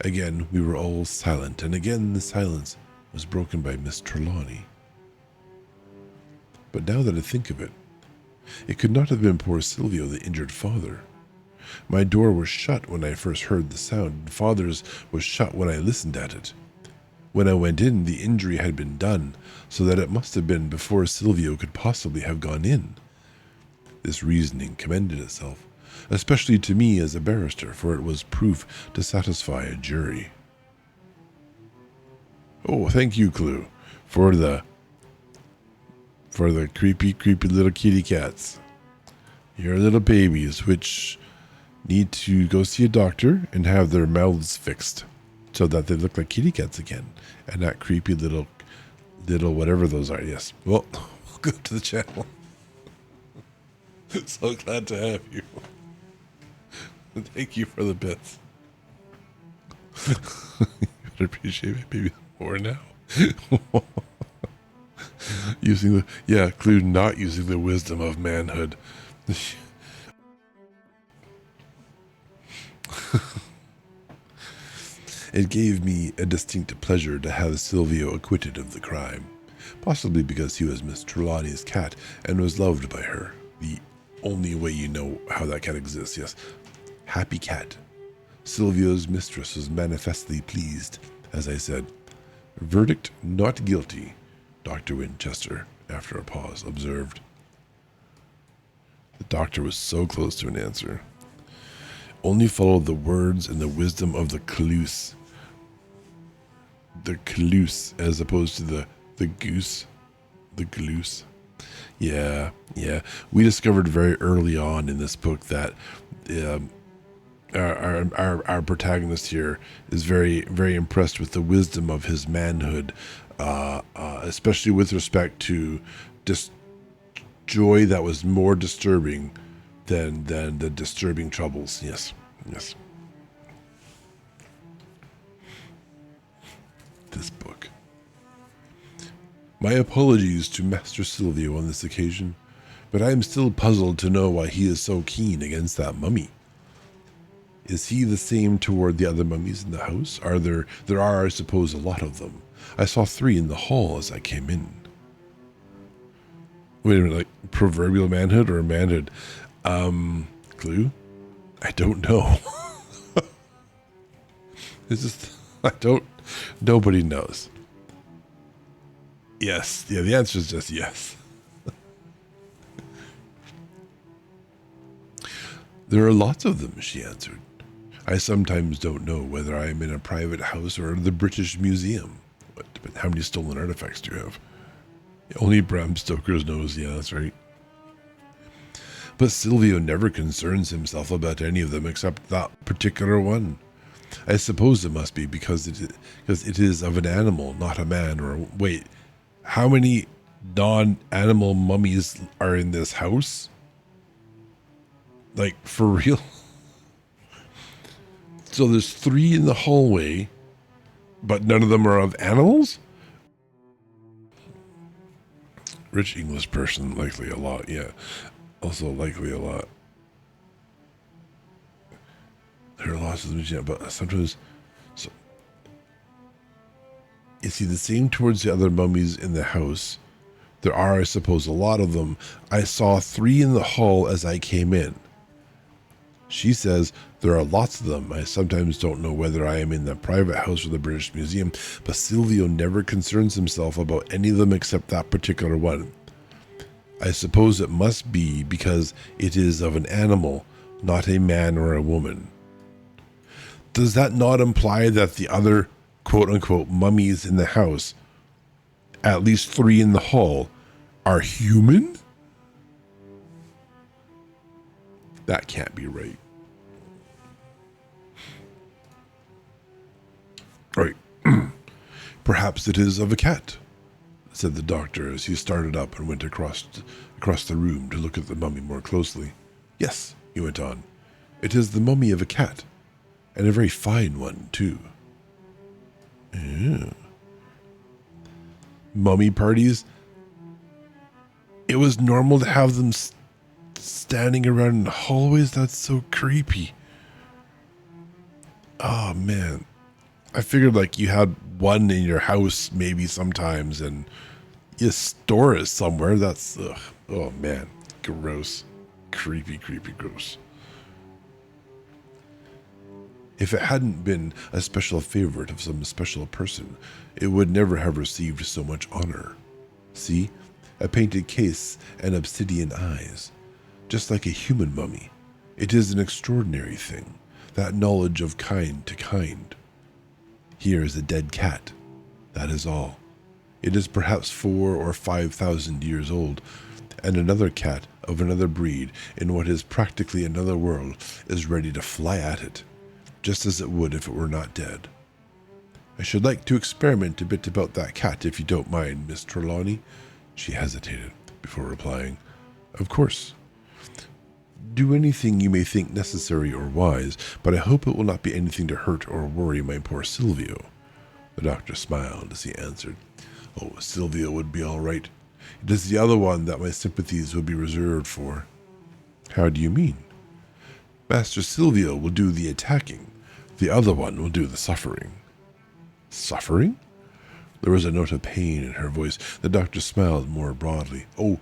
Again we were all silent, and again the silence was broken by Miss Trelawney. "But now that I think of it, it could not have been poor Silvio that injured father. My door was shut when I first heard the sound, and father's was shut when I listened at it. When I went in, the injury had been done, so that it must have been before Silvio could possibly have gone in." This reasoning commended itself, especially to me as a barrister, for it was proof to satisfy a jury. "Oh, thank you, Clue, for the creepy little kitty cats. Your little babies, which need to go see a doctor and have their mouths fixed. so that they look like kitty cats again, and not creepy little whatever those are. Yes. Well, welcome to the channel. So glad to have you. Thank you for the bits. You would appreciate it maybe more now. Clue not using the wisdom of manhood. It gave me a distinct pleasure to have Silvio acquitted of the crime, possibly because he was Miss Trelawney's cat and was loved by her. The only way you know how that cat exists, yes. Happy cat. Silvio's mistress was manifestly pleased, as I said. Verdict not guilty, Dr. Winchester, after a pause, observed. The doctor was so close to an answer. Only followed the words and the wisdom of the Cluse. The Cluse, as opposed to the goose. The Gloose. Yeah. We discovered very early on in this book that our protagonist here is very, very impressed with the wisdom of his manhood, especially with respect to joy that was more disturbing than the disturbing troubles. Yes. This book. My apologies to Master Silvio on this occasion, but I am still puzzled to know why he is so keen against that mummy. Is he the same toward the other mummies in the house? There are, I suppose, a lot of them. I saw 3 in the hall as I came in. Wait a minute, like proverbial manhood or manhood? Clue? I don't know. It's just, nobody knows. Yes. Yeah, the answer is just yes. There are lots of them, she answered. I sometimes don't know whether I am in a private house or the British Museum. But how many stolen artifacts do you have? Only Bram Stoker's knows. Yeah, that's right. But Silvio never concerns himself about any of them except that particular one. I suppose it must be because it is of an animal, not a man or wait. How many non-animal mummies are in this house? Like, for real? So there's 3 in the hallway, but none of them are of animals? Rich English person, likely a lot, yeah. Also likely a lot. There are lots of them, yeah, but sometimes... So, is he the same towards the other mummies in the house? There are, I suppose, a lot of them. I saw 3 in the hall as I came in. She says, there are lots of them. I sometimes don't know whether I am in the private house or the British Museum, but Silvio never concerns himself about any of them except that particular one. I suppose it must be because it is of an animal, not a man or a woman. Does that not imply that the other quote-unquote mummies in the house, at least 3 in the hall, are human? That can't be right. Right. Perhaps it is of a cat, said the doctor as he started up and went across the room to look at the mummy more closely. Yes, he went on. It is the mummy of a cat, and a very fine one, too. Yeah. Mummy parties? It was normal to have them standing around in the hallways? That's so creepy. Oh, man. I figured like you had one in your house maybe sometimes and you store it somewhere. That's, ugh. Oh, man. Gross. Creepy, gross. If it hadn't been a special favorite of some special person, it would never have received so much honor. See? A painted case and obsidian eyes. Just like a human mummy. It is an extraordinary thing, that knowledge of kind to kind. Here is a dead cat. That is all. It is perhaps 4,000 or 5,000 years old, and another cat of another breed in what is practically another world is ready to fly at it, just as it would if it were not dead. I should like to experiment a bit about that cat, if you don't mind, Miss Trelawney. She hesitated before replying. Of course. Do anything you may think necessary or wise, but I hope it will not be anything to hurt or worry my poor Silvio. The doctor smiled as he answered. Oh, Silvio would be all right. It is the other one that my sympathies would be reserved for. How do you mean? Master Silvio will do the attacking. The other one will do the suffering. Suffering? There was a note of pain in her voice. The doctor smiled more broadly. Oh,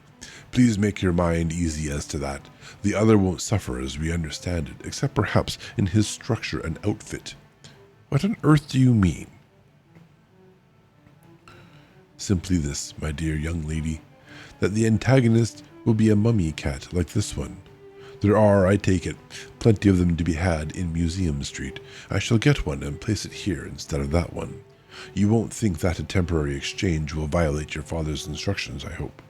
please make your mind easy as to that. The other won't suffer as we understand it, except perhaps in his structure and outfit. What on earth do you mean? Simply this, my dear young lady, that the antagonist will be a mummy cat like this one. There are, I take it, plenty of them to be had in Museum Street. I shall get one and place it here instead of that one. You won't think that a temporary exchange will violate your father's instructions, I hope.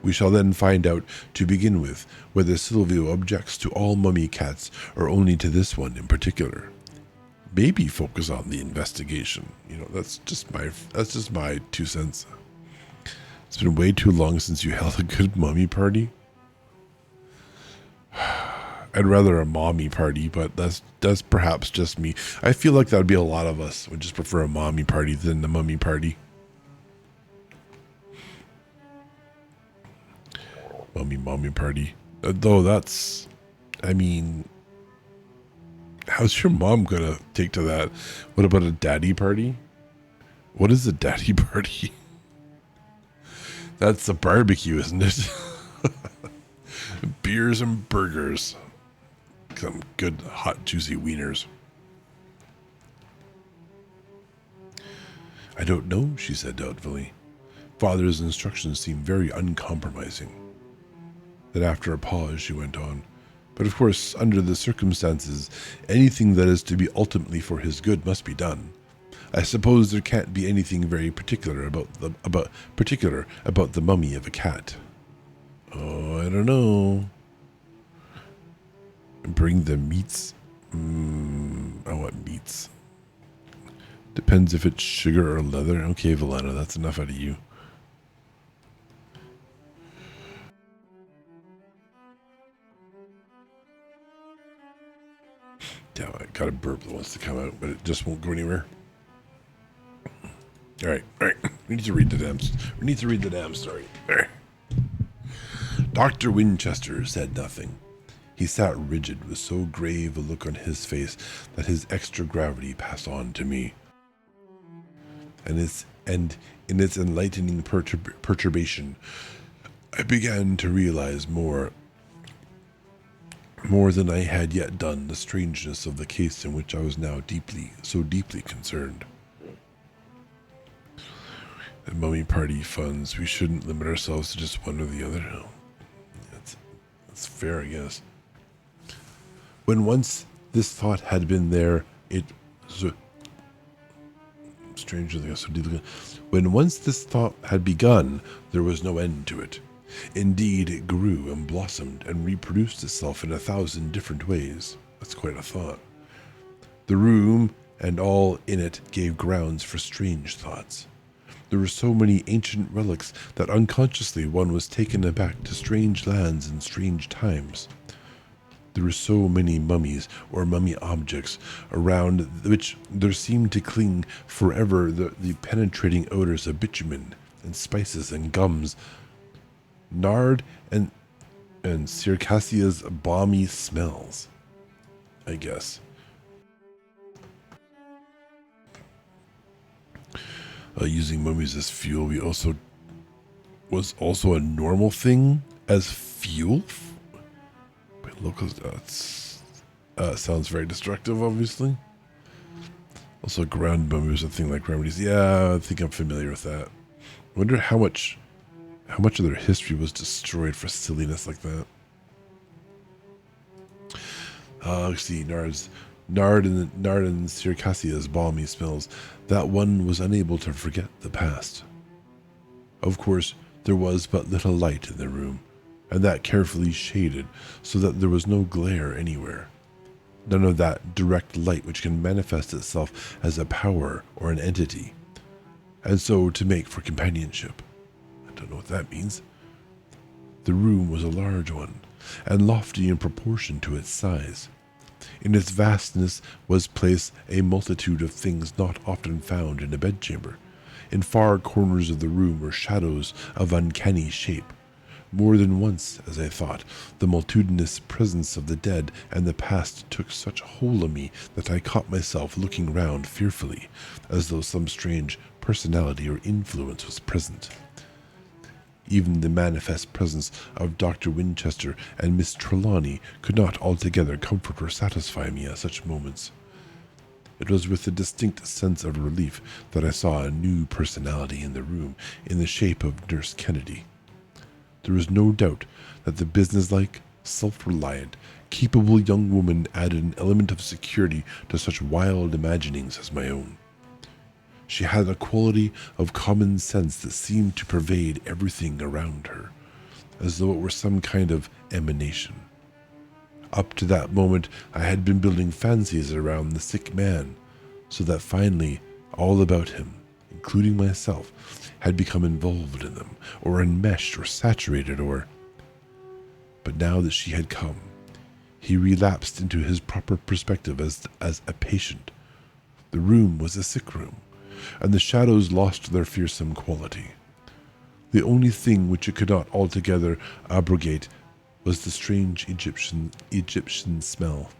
We shall then find out, to begin with, whether Silvio objects to all mummy cats or only to this one in particular. Maybe focus on the investigation. That's just my 2 cents. It's been way too long since you held a good mummy party. I'd rather a mommy party, but that's perhaps just me. I feel like that would be a lot of us would just prefer a mommy party than the mummy party. Mommy party. Though that's, how's your mom gonna take to that? What about a daddy party? What is a daddy party? That's a barbecue, isn't it? Beers and burgers. Some good, hot, juicy wieners. I don't know, she said doubtfully. Father's instructions seem very uncompromising. Then after a pause, she went on. But of course, under the circumstances, anything that is to be ultimately for his good must be done. I suppose there can't be anything very particular about the mummy of a cat. Oh, I don't know. Bring the meats. I want meats. Depends if it's sugar or leather. Okay, Valana, that's enough out of you. Damn, I got a burp that wants to come out, but it just won't go anywhere. All right. We need to read the damn story. All right. Dr. Winchester said nothing. He sat rigid with so grave a look on his face that his extra gravity passed on to me. And in its enlightening perturbation, I began to realize more than I had yet done the strangeness of the case in which I was now so deeply concerned. The mummy party funds, we shouldn't limit ourselves to just one or the other. No. That's fair, I guess. When once this thought had been there, when once this thought had begun, there was no end to it. Indeed, it grew and blossomed and reproduced itself in 1,000 different ways. That's quite a thought. The room and all in it gave grounds for strange thoughts. There were so many ancient relics that unconsciously one was taken aback to strange lands and strange times. There were so many mummies or mummy objects around which there seemed to cling forever the penetrating odors of bitumen and spices and gums, nard and Circassia's balmy smells, I guess. Using mummies as fuel was also a normal thing as fuel. But locals, sounds very destructive, obviously. Also, ground mummies, a thing like remedies. Yeah, I think I'm familiar with that. I wonder how much of their history was destroyed for silliness like that. Let's see, Nard and Circassia's balmy smells. That one was unable to forget the past. Of course, there was but little light in the room, and that carefully shaded so that there was no glare anywhere. None of that direct light which can manifest itself as a power or an entity. And so to make for companionship. I don't know what that means. The room was a large one, and lofty in proportion to its size. In its vastness was placed a multitude of things not often found in a bedchamber. In far corners of the room were shadows of uncanny shape. More than once, as I thought, the multitudinous presence of the dead and the past took such hold of me that I caught myself looking round fearfully, as though some strange personality or influence was present. Even the manifest presence of Dr. Winchester and Miss Trelawney could not altogether comfort or satisfy me at such moments. It was with a distinct sense of relief that I saw a new personality in the room in the shape of Nurse Kennedy. There was no doubt that the businesslike, self-reliant, capable young woman added an element of security to such wild imaginings as my own. She had a quality of common sense that seemed to pervade everything around her, as though it were some kind of emanation. Up to that moment, I had been building fancies around the sick man, so that finally all about him, including myself, had become involved in them, or enmeshed, or saturated, or... But now that she had come, he relapsed into his proper perspective as a patient. The room was a sick room, and the shadows lost their fearsome quality. The only thing which it could not altogether abrogate was the strange Egyptian smell.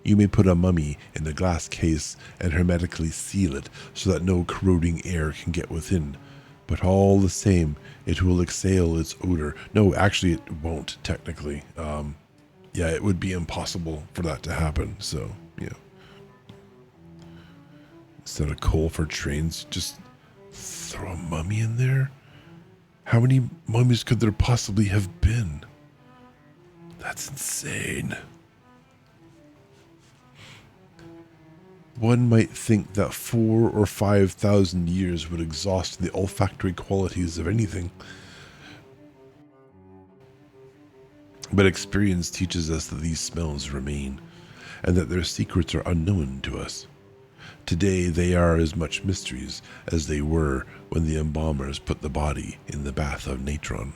You may put a mummy in a glass case and hermetically seal it so that no corroding air can get within, but all the same, it will exhale its odor. No, actually, it won't, technically. It would be impossible for that to happen, so, yeah. Instead of coal for trains, just throw a mummy in there? How many mummies could there possibly have been? That's insane. One might think that 4,000 or 5,000 years would exhaust the olfactory qualities of anything. But experience teaches us that these smells remain, and that their secrets are unknown to us. Today they are as much mysteries as they were when the embalmers put the body in the bath of natron.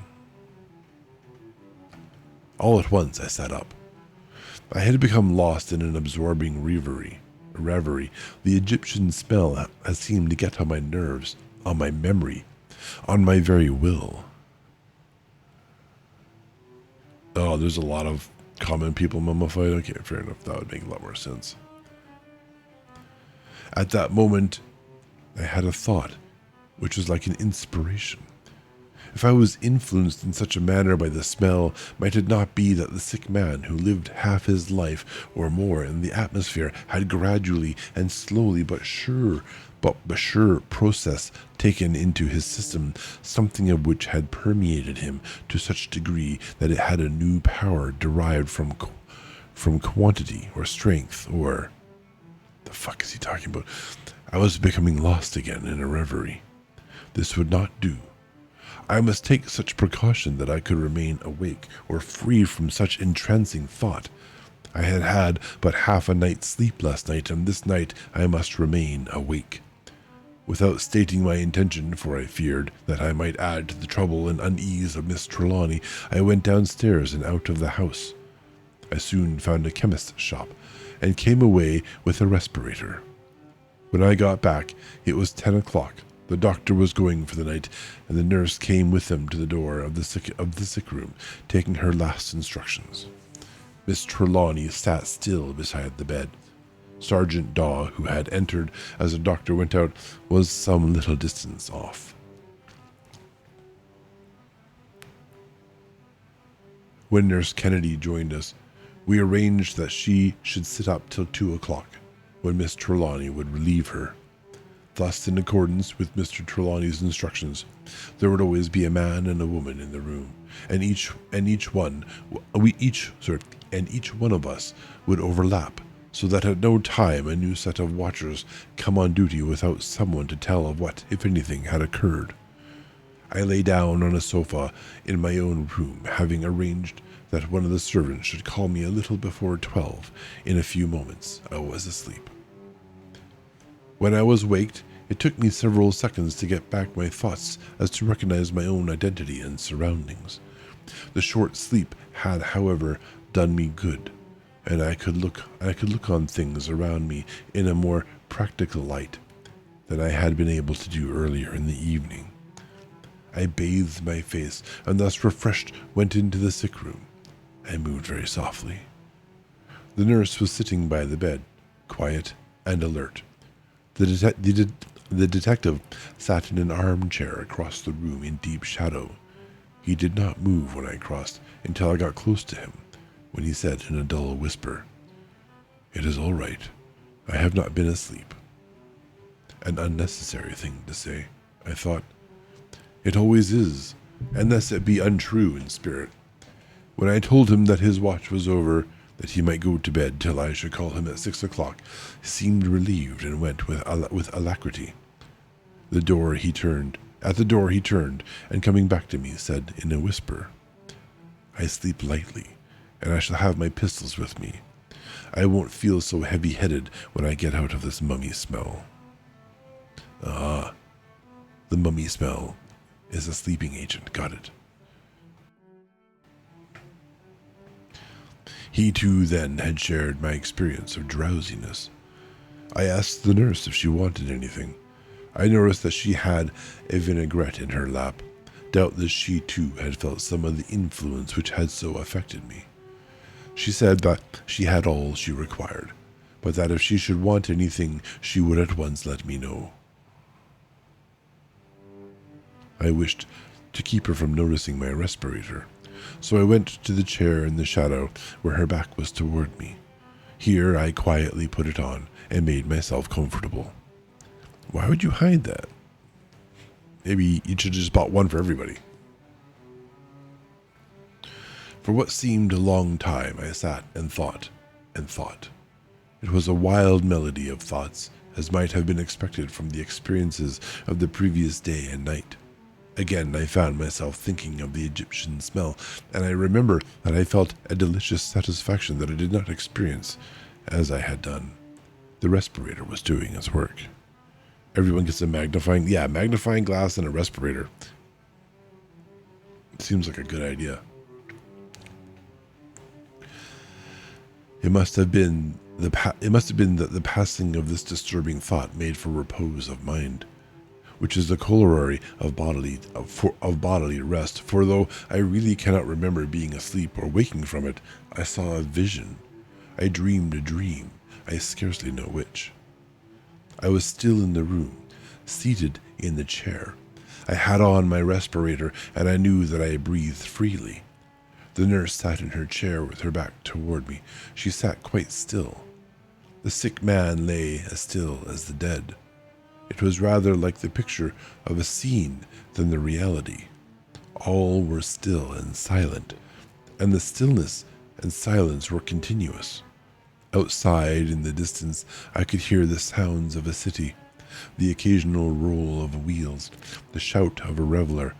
All at once I sat up. I had become lost in an absorbing reverie. The Egyptian smell had seemed to get on my nerves, on my memory, on my very will. Oh, there's a lot of common people mummified. Okay, fair enough. That would make a lot more sense. At that moment, I had a thought, which was like an inspiration. If I was influenced in such a manner by the smell, might it not be that the sick man who lived half his life or more in the atmosphere had gradually and slowly but sure process taken into his system something of which had permeated him to such degree that it had a new power derived from quantity or strength or... The fuck is he talking about? I was becoming lost again in a reverie. This would not do. I must take such precaution that I could remain awake or free from such entrancing thought. I had had but half a night's sleep last night, and this night I must remain awake. Without stating my intention, for I feared that I might add to the trouble and unease of Miss Trelawney, I went downstairs and out of the house. I soon found a chemist's shop, and came away with a respirator. When I got back, it was 10 o'clock. The doctor was going for the night, and the nurse came with him to the door of the sick room, taking her last instructions. Miss Trelawney sat still beside the bed. Sergeant Daw, who had entered as the doctor went out, was some little distance off. When Nurse Kennedy joined us, we arranged that she should sit up till 2 o'clock, when Miss Trelawney would relieve her. Thus, in accordance with Mr. Trelawney's instructions, there would always be a man and a woman in the room, and each one of us would overlap, so that at no time a new set of watchers come on duty without someone to tell of what, if anything, had occurred. I lay down on a sofa in my own room, having arranged that one of the servants should call me a little before 12. In a few moments, I was asleep. When I was waked, it took me several seconds to get back my thoughts as to recognize my own identity and surroundings. The short sleep had, however, done me good, and I could look on things around me in a more practical light than I had been able to do earlier in the evening. I bathed my face, and thus refreshed went into the sick room. I moved very softly. The nurse was sitting by the bed, quiet and alert. The detective sat in an armchair across the room in deep shadow. He did not move when I crossed until I got close to him, when he said in a dull whisper, "It is all right. I have not been asleep." An unnecessary thing to say, I thought. It always is, unless it be untrue in spirit. When I told him that his watch was over, that he might go to bed till I should call him at 6 o'clock, he seemed relieved and went with alacrity. At the door he turned, and coming back to me, said in a whisper, "I sleep lightly, and I shall have my pistols with me. I won't feel so heavy-headed when I get out of this mummy smell." Ah, the mummy smell is a sleeping agent, got it. He too then had shared my experience of drowsiness. I asked the nurse if she wanted anything. I noticed that she had a vinaigrette in her lap. Doubtless she too had felt some of the influence which had so affected me. She said that she had all she required, but that if she should want anything, she would at once let me know. I wished to keep her from noticing my respirator, so I went to the chair in the shadow where her back was toward me. Here I quietly put it on and made myself comfortable. Why would you hide that? Maybe you should have just bought one for everybody. For what seemed a long time, I sat and thought and thought. It was a wild melody of thoughts, as might have been expected from the experiences of the previous day and night. Again, I found myself thinking of the Egyptian smell, and I remember that I felt a delicious satisfaction that I did not experience as I had done. The respirator was doing its work. Everyone gets a magnifying glass and a respirator. Seems like a good idea. It must have been that the passing of this disturbing thought made for repose of mind, which is the corollary of bodily rest. For though I really cannot remember being asleep or waking from it, I saw a vision. I dreamed a dream, I scarcely know which. I was still in the room, seated in the chair. I had on my respirator, and I knew that I breathed freely. The nurse sat in her chair with her back toward me. She sat quite still. The sick man lay as still as the dead. It was rather like the picture of a scene than the reality. All were still and silent, and the stillness and silence were continuous. Outside, in the distance, I could hear the sounds of a city, the occasional roll of wheels, the shout of a reveler,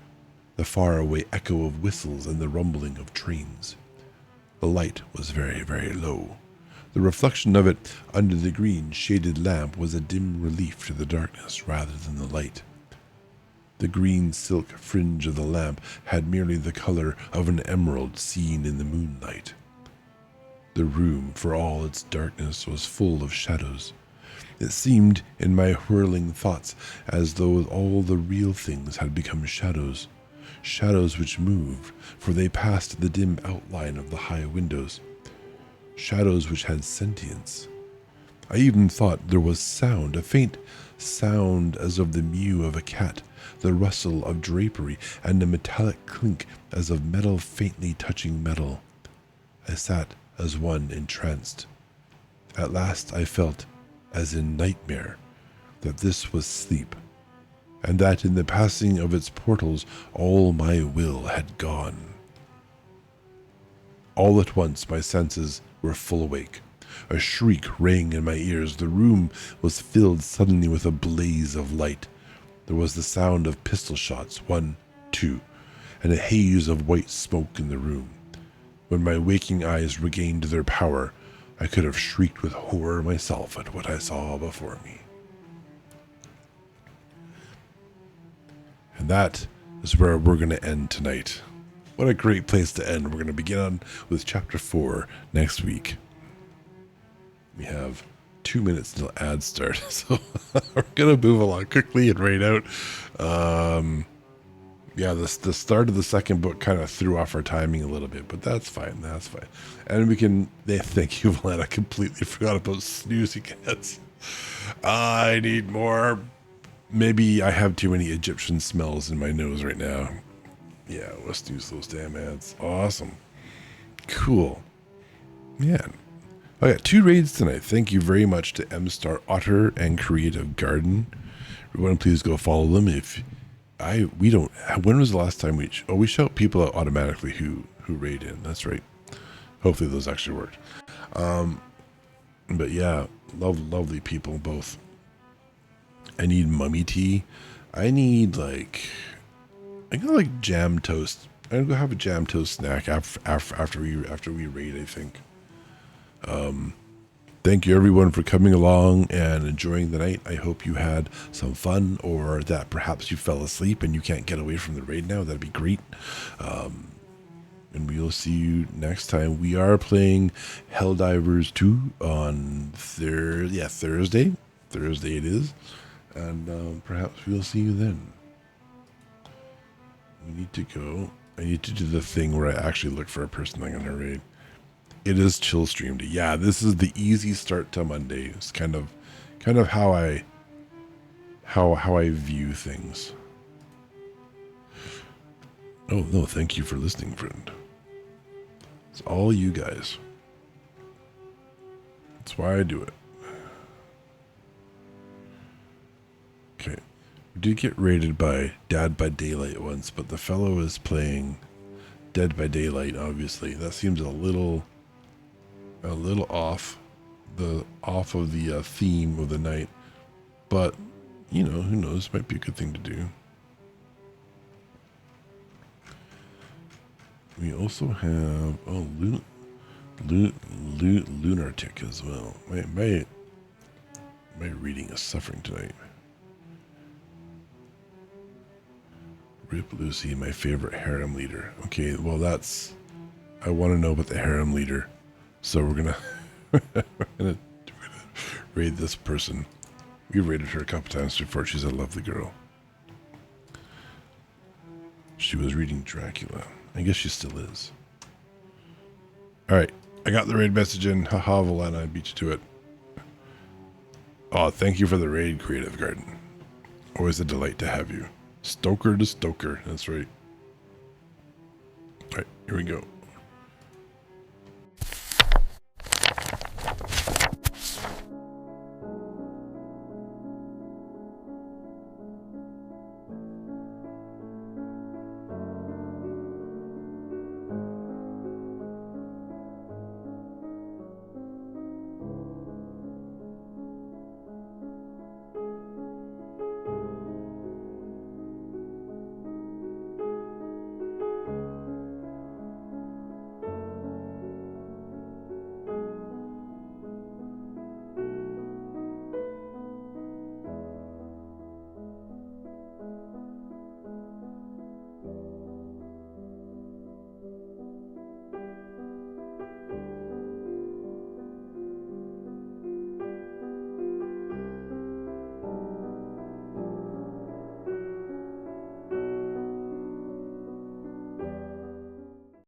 the faraway echo of whistles, and the rumbling of trains. The light was very, very low. The reflection of it under the green shaded lamp was a dim relief to the darkness rather than the light. The green silk fringe of the lamp had merely the color of an emerald seen in the moonlight. The room, for all its darkness, was full of shadows. It seemed, in my whirling thoughts, as though all the real things had become shadows, shadows which moved, for they passed the dim outline of the high windows, shadows which had sentience. I even thought there was sound, a faint sound as of the mew of a cat, the rustle of drapery, and a metallic clink as of metal faintly touching metal. I sat as one entranced. At last I felt, as in nightmare, that this was sleep, and that in the passing of its portals all my will had gone. All at once my senses were full awake. A shriek rang in my ears. The room was filled suddenly with a blaze of light. There was the sound of pistol shots, 1, 2, and a haze of white smoke in the room. When my waking eyes regained their power, I could have shrieked with horror myself at what I saw before me. And that is where we're going to end tonight. What a great place to end. We're going to begin on with chapter 4 next week. We have 2 minutes until ads start, so we're going to move along quickly and right out. Yeah, the start of the second book kind of threw off our timing a little bit, but that's fine. That's fine. And we can... Thank you, Vlad. I completely forgot about snoozing cats. I need more... Maybe I have too many Egyptian smells in my nose right now. Yeah, let's snooze those damn ads. Awesome. Cool. Man. I got 2 raids tonight. Thank you very much to M-Star Otter and Creative Garden. Everyone, please go follow them. When was the last time we shout people out automatically who raid in. That's right. Hopefully those actually worked. But yeah, lovely people both. I need mummy tea. I need I got jam toast. I'm gonna go have a jam toast snack after we raid, I think. Thank you everyone for coming along and enjoying the night. I hope you had some fun, or that perhaps you fell asleep and you can't get away from the raid now. That'd be great. And we'll see you next time. We are playing Helldivers 2 on Thursday. Thursday it is. And perhaps we'll see you then. We need to go. I need to do the thing where I actually look for a person I'm going to raid. It is chill stream day. Yeah, this is the easy start to Monday. It's kind of how I view things. Oh no, thank you for listening, friend. It's all you guys. That's why I do it. Okay. We did get raided by Dead by Daylight once, but the fellow is playing Dead by Daylight, obviously. That seems a little off of the theme of the night, but you know, who knows, might be a good thing to do. We also have Lunartic as well. My reading is suffering tonight. Rip Lucy, my favorite harem leader. Okay, well I want to know about the harem leader. So we're gonna raid this person. We raided her a couple times before. She's a lovely girl. She was reading Dracula. I guess she still is. Alright, I got the raid message in. Haha, Valena, I beat you to it. Oh, thank you for the raid, Creative Garden. Always a delight to have you. Stoker to Stoker, that's right. Alright, here we go.